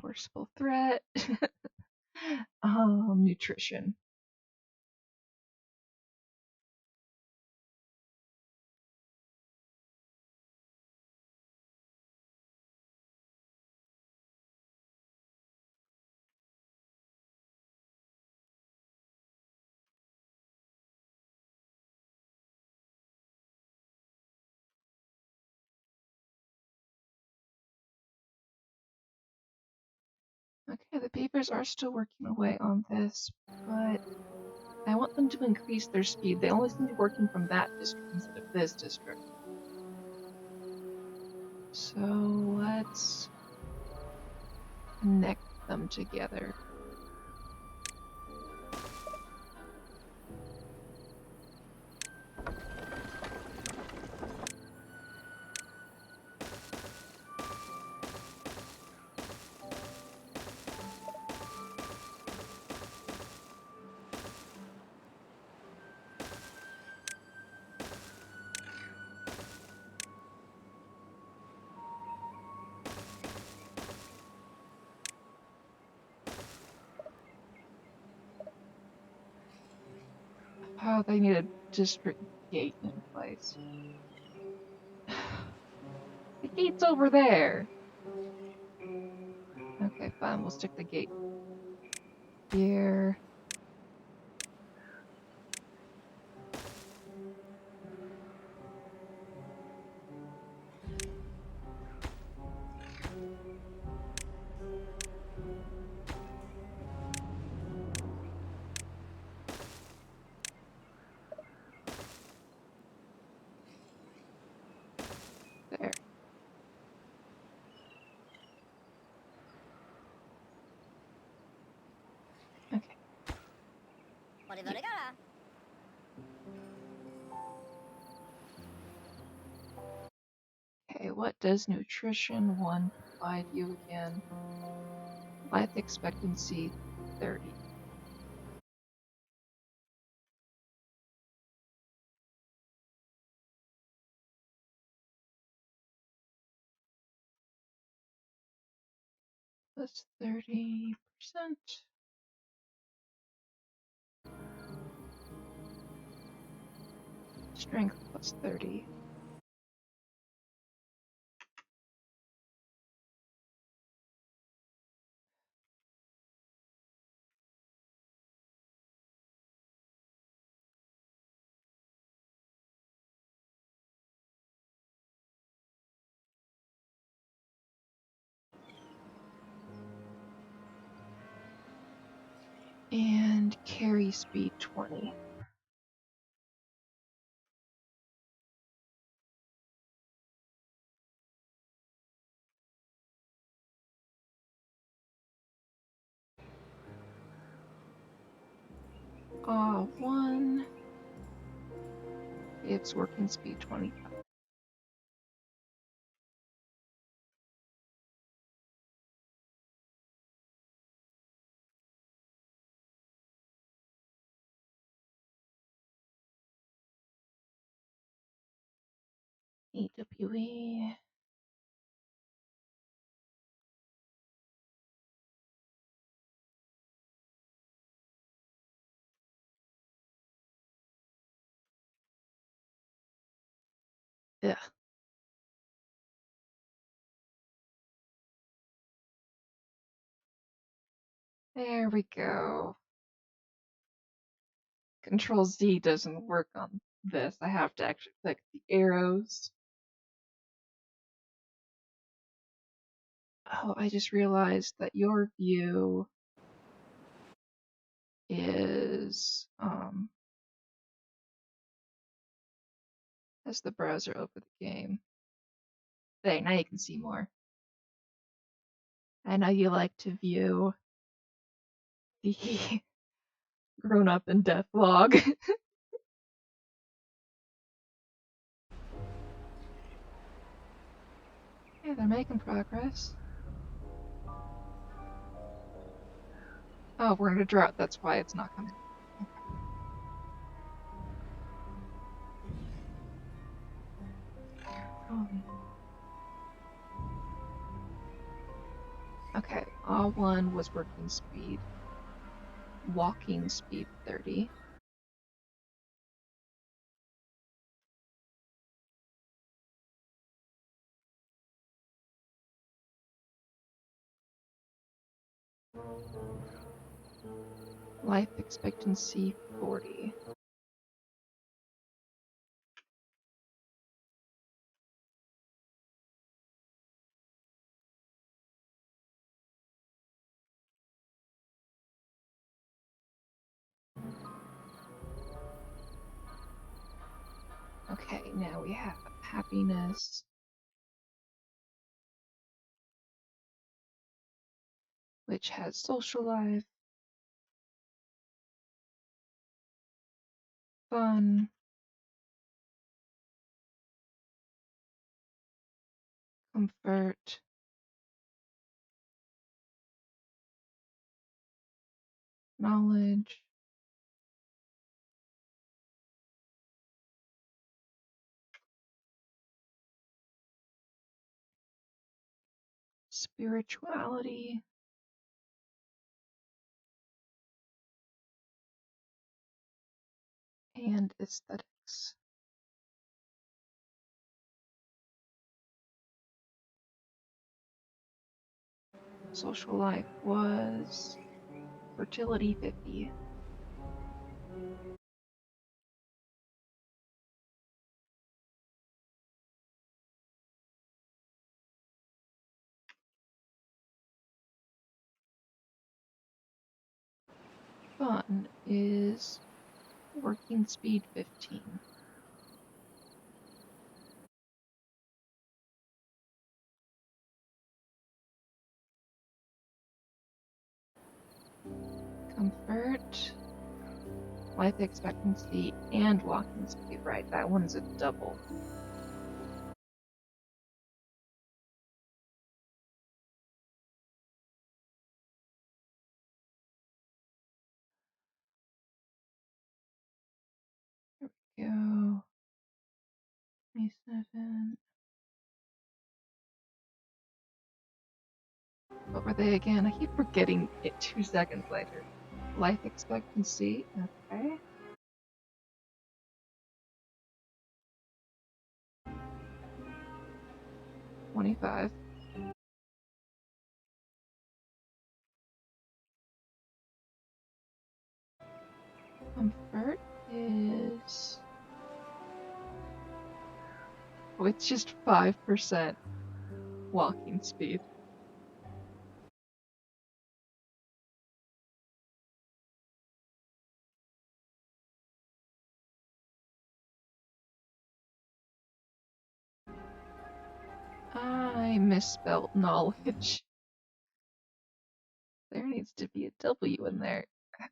Forceful threat. Nutrition. Okay, the papers are still working away on this, but I want them to increase their speed. They only seem to be working from that district instead of this district. So let's connect them together. Oh, they need a district gate in place. The gate's over there. Okay, fine. We'll stick the gate here. There. Okay. Okay, what does nutrition 1 provide you again? Life expectancy 30. Plus 30%. Strength plus 30. And carry speed 20. One gives working speed 25. AWE. Ugh. There we go. Control Z doesn't work on this. I have to actually click the arrows. Oh, I just realized that your view is as the browser open the game. There, now you can see more. I know you like to view the grown up in death log. Yeah, they're making progress. Oh, we're in a drought, that's why it's not coming. Okay, A1 was working speed. Walking speed 30. Life expectancy 40. Okay, now we have happiness, which has social life, fun, comfort, knowledge, spirituality, and aesthetics. Social life was fertility 50. Fun is working speed 15. Comfort, life expectancy, and walking speed, right? That one's a double. There we go. 27. What were they again? I keep forgetting it 2 seconds later. Life expectancy, okay. 25. Comfort is... Oh, it's just 5% walking speed. I misspelled knowledge. There needs to be a W in there. Okay.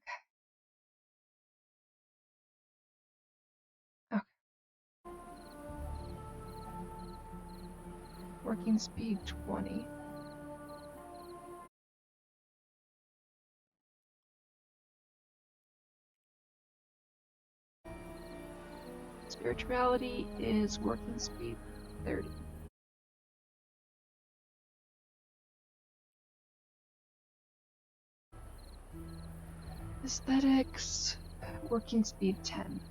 Working speed 20. Spirituality is working speed 30. Aesthetics, working speed 10.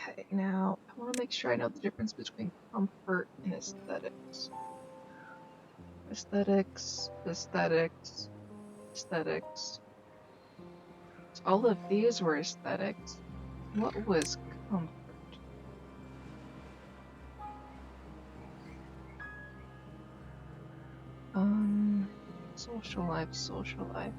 Okay, now I want to make sure I know the difference between comfort and aesthetics. Aesthetics, aesthetics, aesthetics. So all of these were aesthetics. What was comfort? Social life, social life.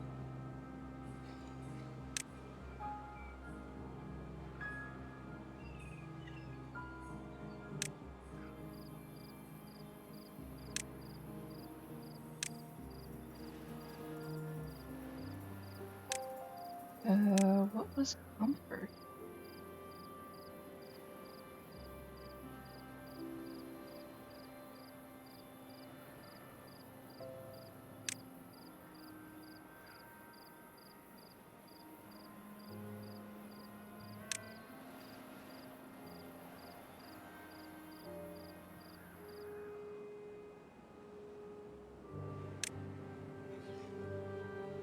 What was comfort?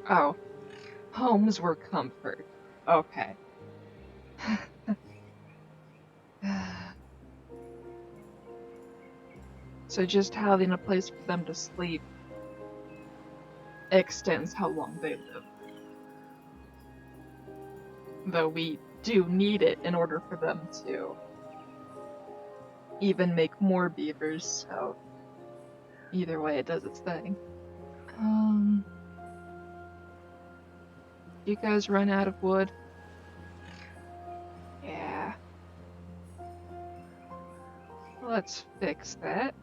Oh, homes were comfort. Okay. So just having a place for them to sleep extends how long they live. Though we do need it in order for them to even make more beavers, so either way it does its thing. You guys run out of wood? Yeah. Let's fix that.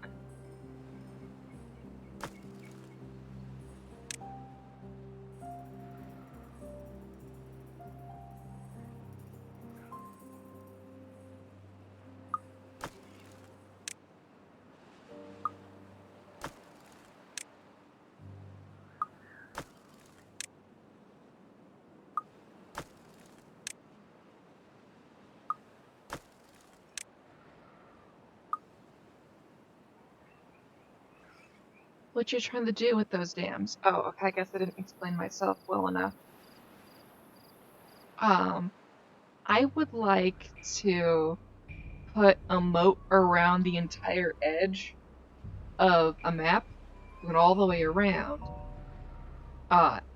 What you trying to do with those dams? Oh, okay, I guess I didn't explain myself well enough. I would like to put a moat around the entire edge of a map, going all the way around,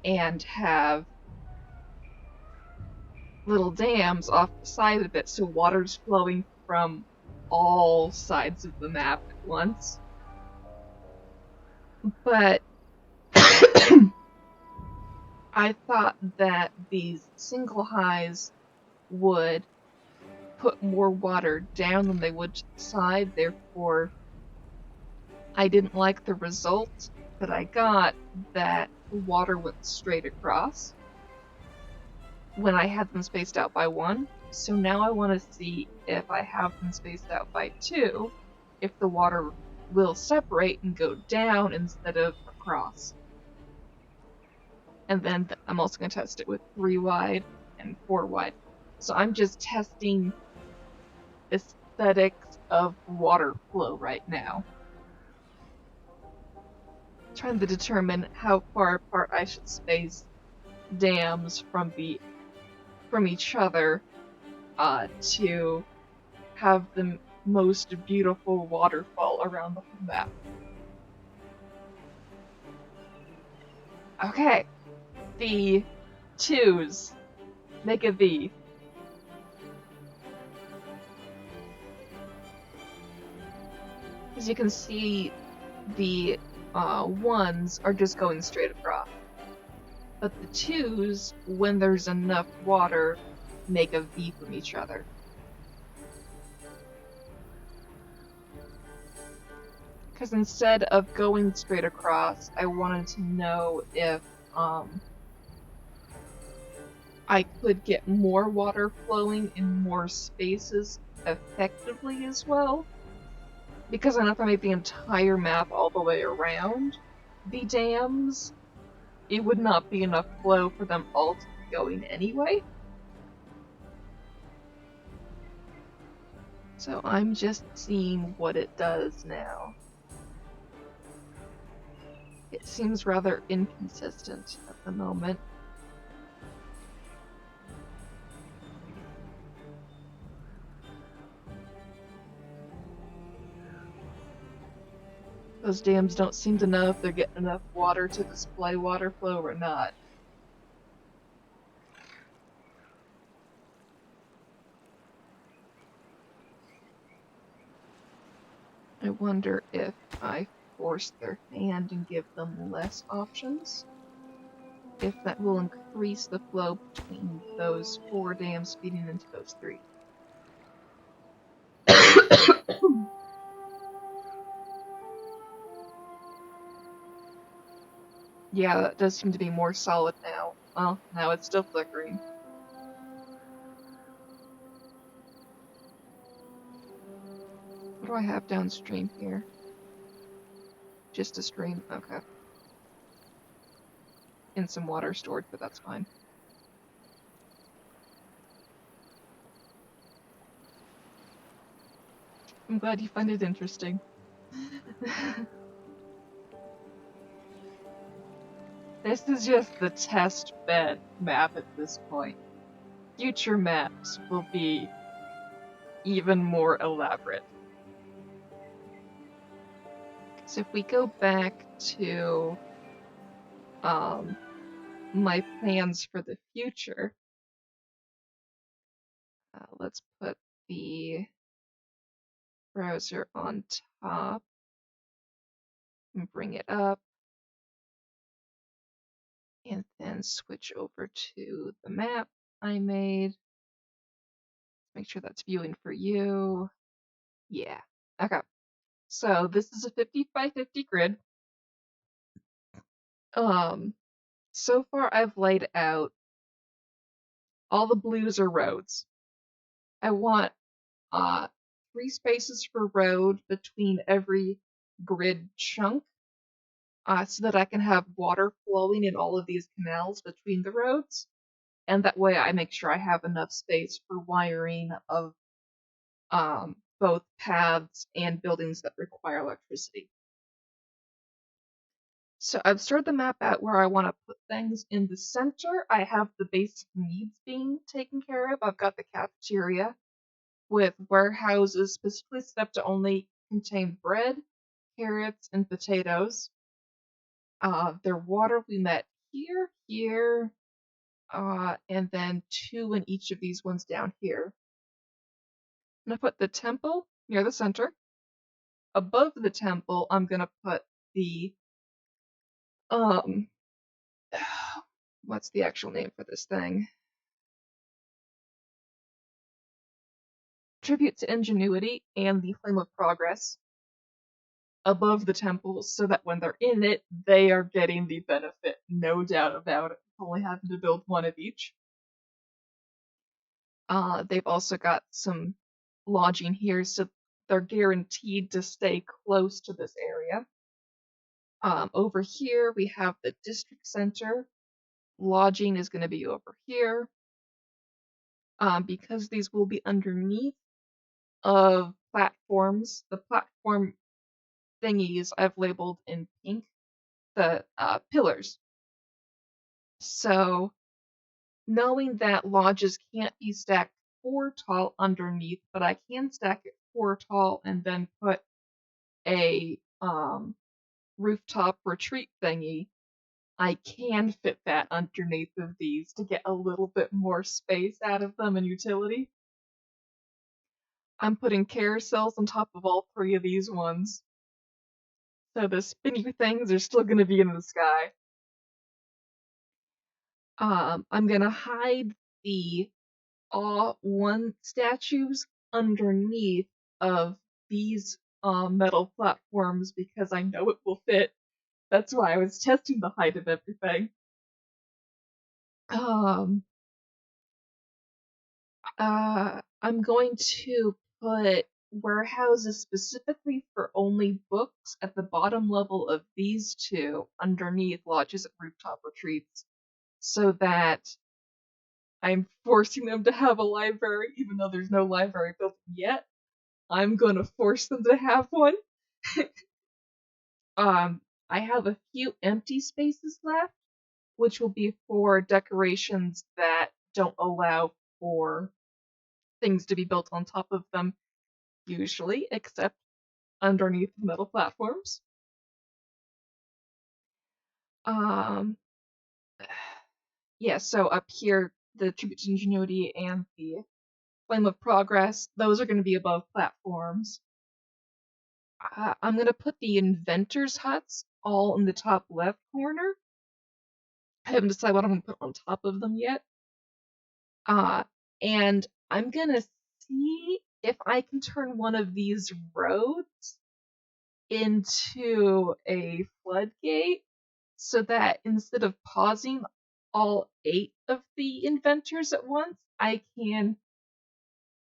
and have little dams off the side of it so water's flowing from all sides of the map at once. But I thought that these single highs would put more water down than they would to the side, therefore I didn't like the result that I got that the water went straight across when I had them spaced out by 1. So now I want to see if I have them spaced out by 2, if the water will separate and go down instead of across. And then I'm also going to test it with 3 wide and 4 wide. So I'm just testing aesthetics of water flow right now. Trying to determine how far apart I should space dams from each other to have the most beautiful waterfall around the whole map. Okay, the 2s make a V. As you can see, the 1s are just going straight across. But the 2s, when there's enough water, make a V from each other. Because instead of going straight across, I wanted to know if I could get more water flowing in more spaces effectively as well. Because I know if I made the entire map all the way around the dams, it would not be enough flow for them all to be going anyway. So I'm just seeing what it does now. It seems rather inconsistent at the moment. Those dams don't seem to know if they're getting enough water to display water flow or not. I wonder if I force their hand and give them less options, if that will increase the flow between those 4 dams feeding into those 3. Yeah, that does seem to be more solid now. Well, now it's still flickering. What do I have downstream here? Just a stream? Okay. And some water stored, but that's fine. I'm glad you find it interesting. This is just the test bed map at this point. Future maps will be even more elaborate. So if we go back to my plans for the future, let's put the browser on top and bring it up, and then switch over to the map I made. Make sure that's viewing for you. Yeah. Okay. So this is a 50 by 50 grid. So far I've laid out all the blues are roads. I want 3 spaces for road between every grid chunk, so that I can have water flowing in all of these canals between the roads, and that way I make sure I have enough space for wiring of both paths and buildings that require electricity. So I've started the map out where I want to put things. In the center, I have the basic needs being taken care of. I've got the cafeteria with warehouses specifically set up to only contain bread, carrots, and potatoes. Their water we met here, and then 2 in each of these ones down here. I'm gonna put the temple near the center. Above the temple, I'm gonna put the what's the actual name for this thing? Tribute to Ingenuity and the Flame of Progress above the temple, so that when they're in it, they are getting the benefit, no doubt about it, only having to build 1 of each. They've also got some lodging here, so they're guaranteed to stay close to this area. Over here, we have the district center. Lodging is going to be over here. Because these will be underneath of platforms, the platform thingies I've labeled in pink, the pillars. So, knowing that lodges can't be stacked 4 tall underneath, but I can stack it 4 tall and then put a rooftop retreat thingy, I can fit that underneath of these to get a little bit more space out of them and utility. I'm putting carousels on top of all 3 of these ones. So the spinny things are still going to be in the sky. I'm going to hide the Awe-1 statues underneath of these metal platforms because I know it will fit. That's why I was testing the height of everything. I'm going to put warehouses specifically for only books at the bottom level of these 2 underneath lodges and rooftop retreats, so that I'm forcing them to have a library, even though there's no library built yet. I'm gonna force them to have one. I have a few empty spaces left, which will be for decorations that don't allow for things to be built on top of them, usually, except underneath metal platforms. Um, yeah, so up here, the Tribute to Ingenuity and the Flame of Progress, those are going to be above platforms. I'm going to put the Inventor's Huts all in the top left corner. I haven't decided what I'm going to put on top of them yet. And I'm going to see if I can turn one of these roads into a floodgate so that instead of pausing all 8 of the inventors at once, I can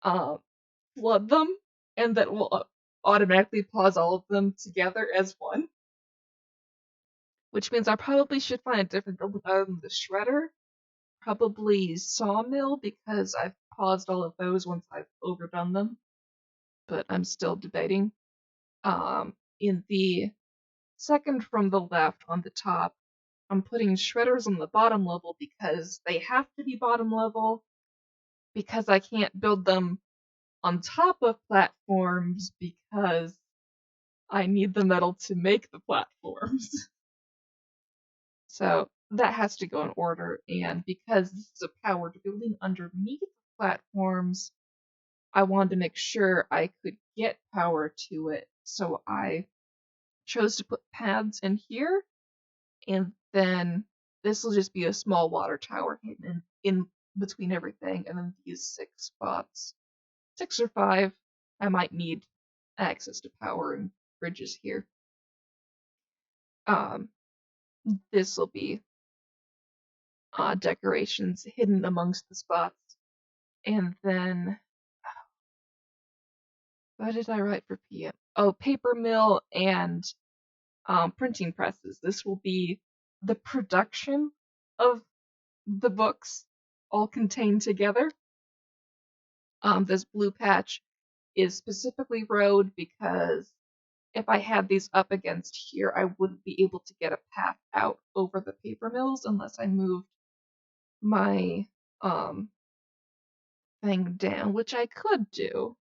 flood them, and that will automatically pause all of them together as one. Which means I probably should find a different building other than the shredder. Probably sawmill, because I've paused all of those once I've overdone them. But I'm still debating. In the second from the left on the top, I'm putting shredders on the bottom level because they have to be bottom level, because I can't build them on top of platforms because I need the metal to make the platforms. So that has to go in order, and because this is a powered building underneath the platforms, I wanted to make sure I could get power to it, so I chose to put paths in here, and then this will just be a small water tower hidden in between everything, and then these 6 spots, 6 or 5, I might need access to power and bridges here. This will be decorations hidden amongst the spots. And then, what did I write for PM? Oh, paper mill and printing presses. This will be the production of the books all contained together. This blue patch is specifically road because if I had these up against here, I wouldn't be able to get a path out over the paper mills unless I moved my thing down, which I could do.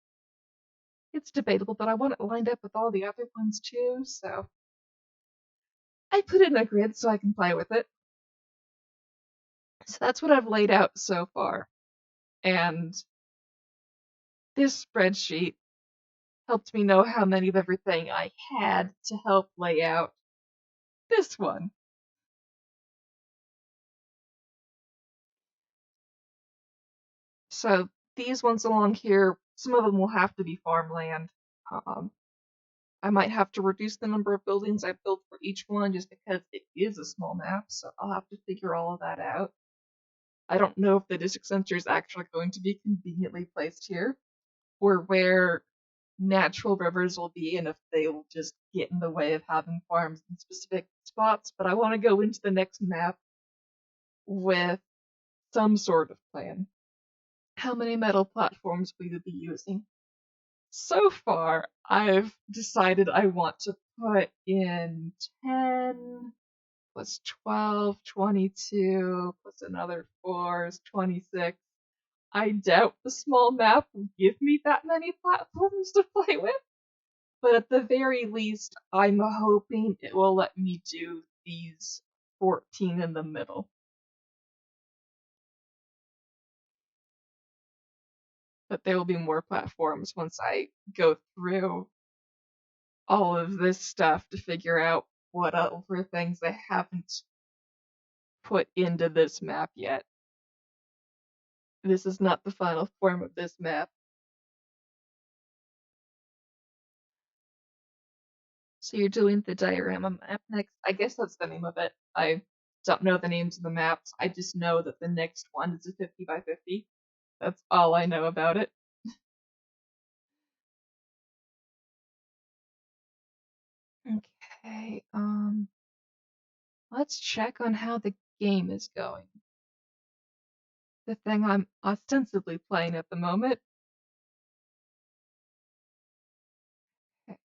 It's debatable, but I want it lined up with all the other ones too, so I put it in a grid so I can play with it. So that's what I've laid out so far. And this spreadsheet helped me know how many of everything I had to help lay out this one. So these ones along here, some of them will have to be farmland. I might have to reduce the number of buildings I build for each one just because it is a small map, so I'll have to figure all of that out. I don't know if the district center is actually going to be conveniently placed here, or where natural rivers will be, and if they will just get in the way of having farms in specific spots, but I want to go into the next map with some sort of plan. How many metal platforms will you be using? So far, I've decided I want to put in 10 plus 12, 22, plus another 4 is 26. I doubt the small map will give me that many platforms to play with, but at the very least, I'm hoping it will let me do these 14 in the middle. But there will be more platforms once I go through all of this stuff to figure out what other things I haven't put into this map yet. This is not the final form of this map. So you're doing the diorama map next. I guess that's the name of it. I don't know the names of the maps. I just know that the next one is a 50 by 50. That's all I know about it. Okay, let's check on how the game is going. The thing I'm ostensibly playing at the moment. Okay,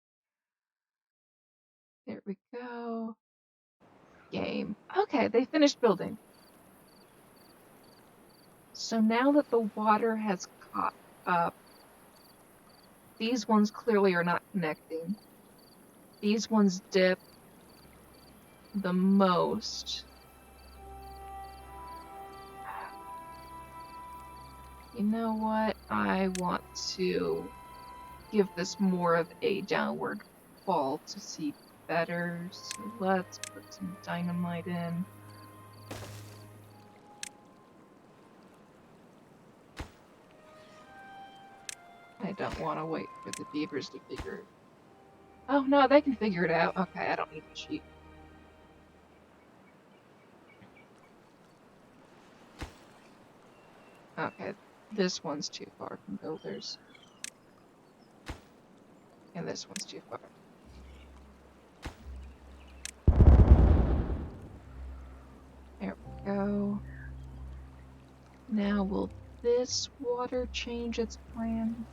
there we go. Game. Okay, they finished building. So now that the water has caught up, these ones clearly are not connecting. These ones dip. the most. You know what? I want to give this more of a downward fall to see better, so let's put some dynamite in. I don't want to wait for the beavers to figure it. Oh no, they can figure it out. Okay, I don't need the sheep. Okay, this one's too far from builders. And this one's too far. There we go. Now will this water change its plan?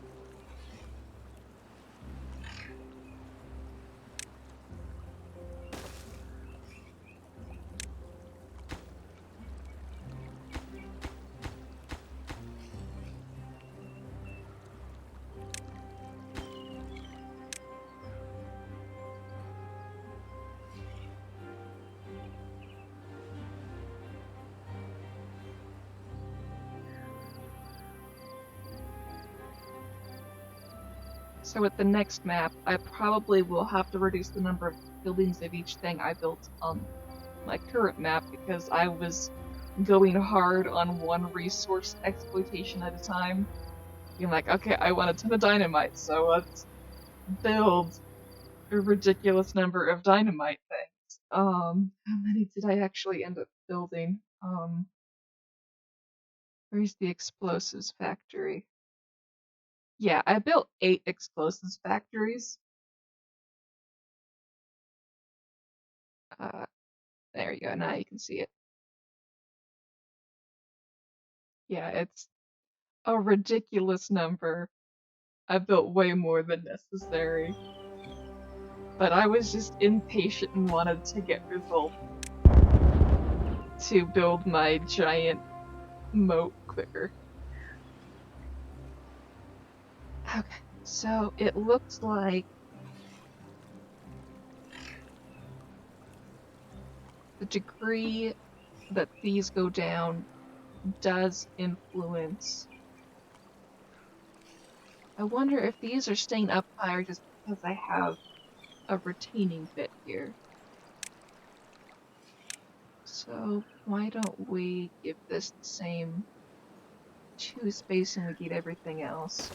So with the next map, I probably will have to reduce the number of buildings of each thing I built on my current map because I was going hard on one resource exploitation at a time. Being like, okay, I want a ton of dynamite, so let's build a ridiculous number of dynamite things. How many did I actually end up building? Where's the explosives factory? Yeah, I built 8 explosives factories. Uh, there you go, now you can see it. Yeah, it's a ridiculous number. I built way more than necessary. But I was just impatient and wanted to get results to build my giant moat quicker. Okay, so it looks like the degree that these go down does influence. I wonder if these are staying up higher just because I have a retaining bit here. So why don't we give this the same 2 spacing we gave everything else?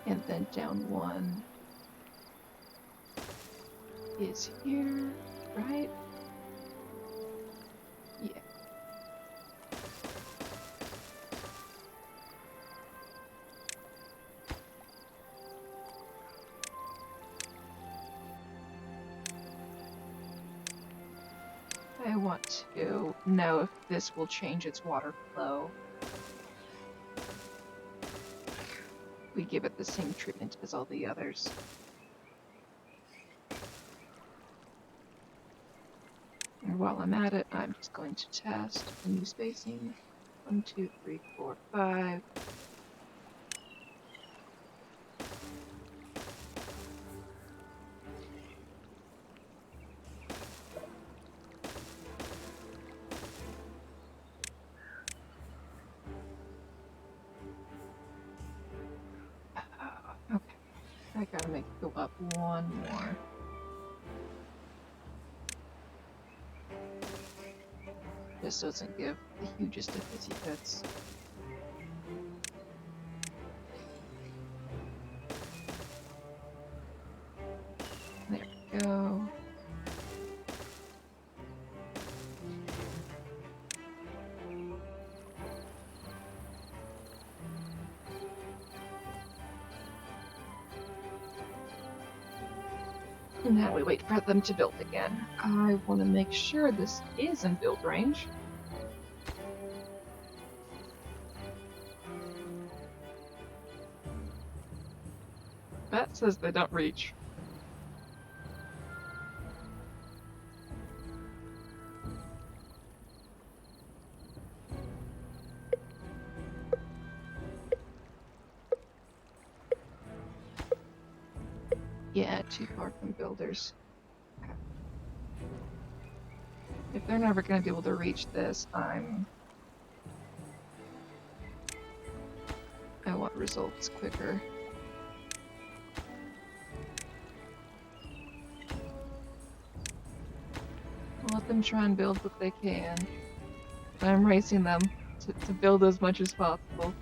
And then down 1 is here, right? Yeah. I want to know if this will change its water flow. We give it the same treatment as all the others. And while I'm at it, I'm just going to test the new spacing. 1, 2, 3, 4, 5. Okay, I gotta make it go up 1 more. This doesn't give the hugest of fizzy fits. There we go. And now we wait for them to build again. I want to make sure this is in build range. That says they don't reach. Yeah, too far from builders. If they're never gonna be able to reach this, I want results quicker. I'll let them try and build what they can. I'm racing them to build as much as possible.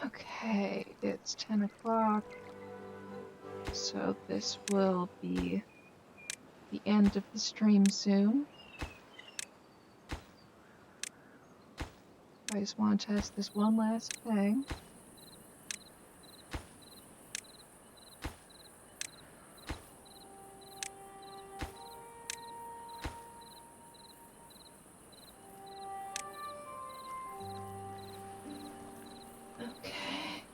Okay, it's 10 o'clock, so this will be the end of the stream soon. I just want to test this one last thing. Okay.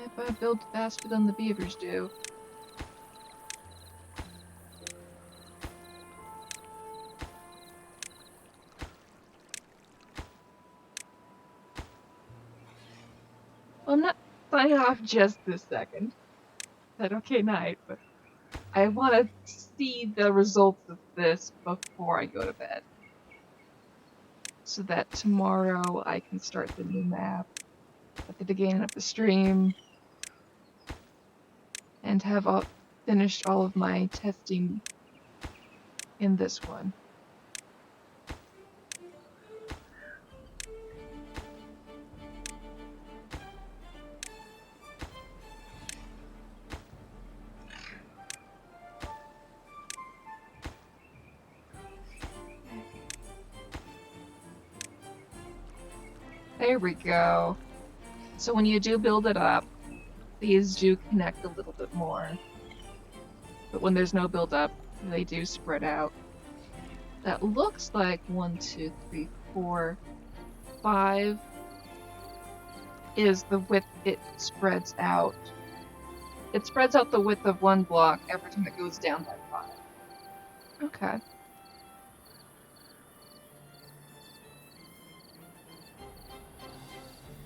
If I build faster than the beavers do. Well, I'm not signing off just this second. Said okay night, but I want to see the results of this before I go to bed. So that tomorrow I can start the new map at the beginning of the stream and have finished all of my testing in this one. There we go. So when you do build it up, these do connect a little bit more. But when there's no build up, they do spread out. That looks like 1, 2, 3, 4, 5 is the width it spreads out. It spreads out the width of one block every time it goes down by 5. Okay.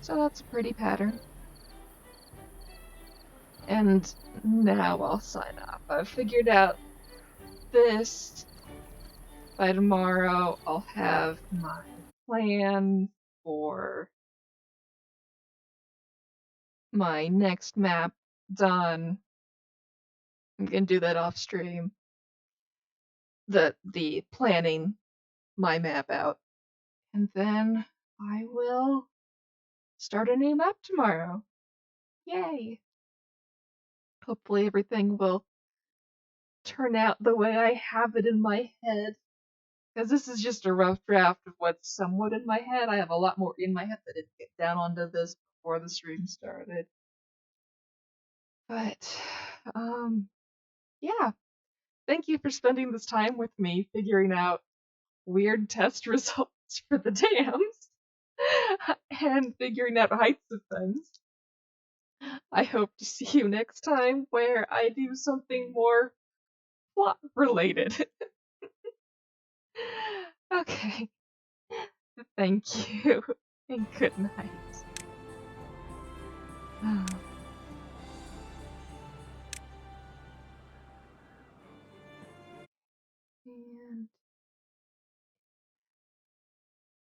So that's a pretty pattern. And now I'll sign off. I've figured out this. By tomorrow, I'll have my plan for my next map done. I'm gonna do that off stream. The planning my map out. And then I will start a new map tomorrow. Yay! Hopefully everything will turn out the way I have it in my head. Because this is just a rough draft of what's somewhat in my head. I have a lot more in my head that didn't get down onto this before the stream started. But, yeah. Thank you for spending this time with me figuring out weird test results for the dams and figuring out heights of things. I hope to see you next time where I do something more plot related. Okay. Thank you and good night.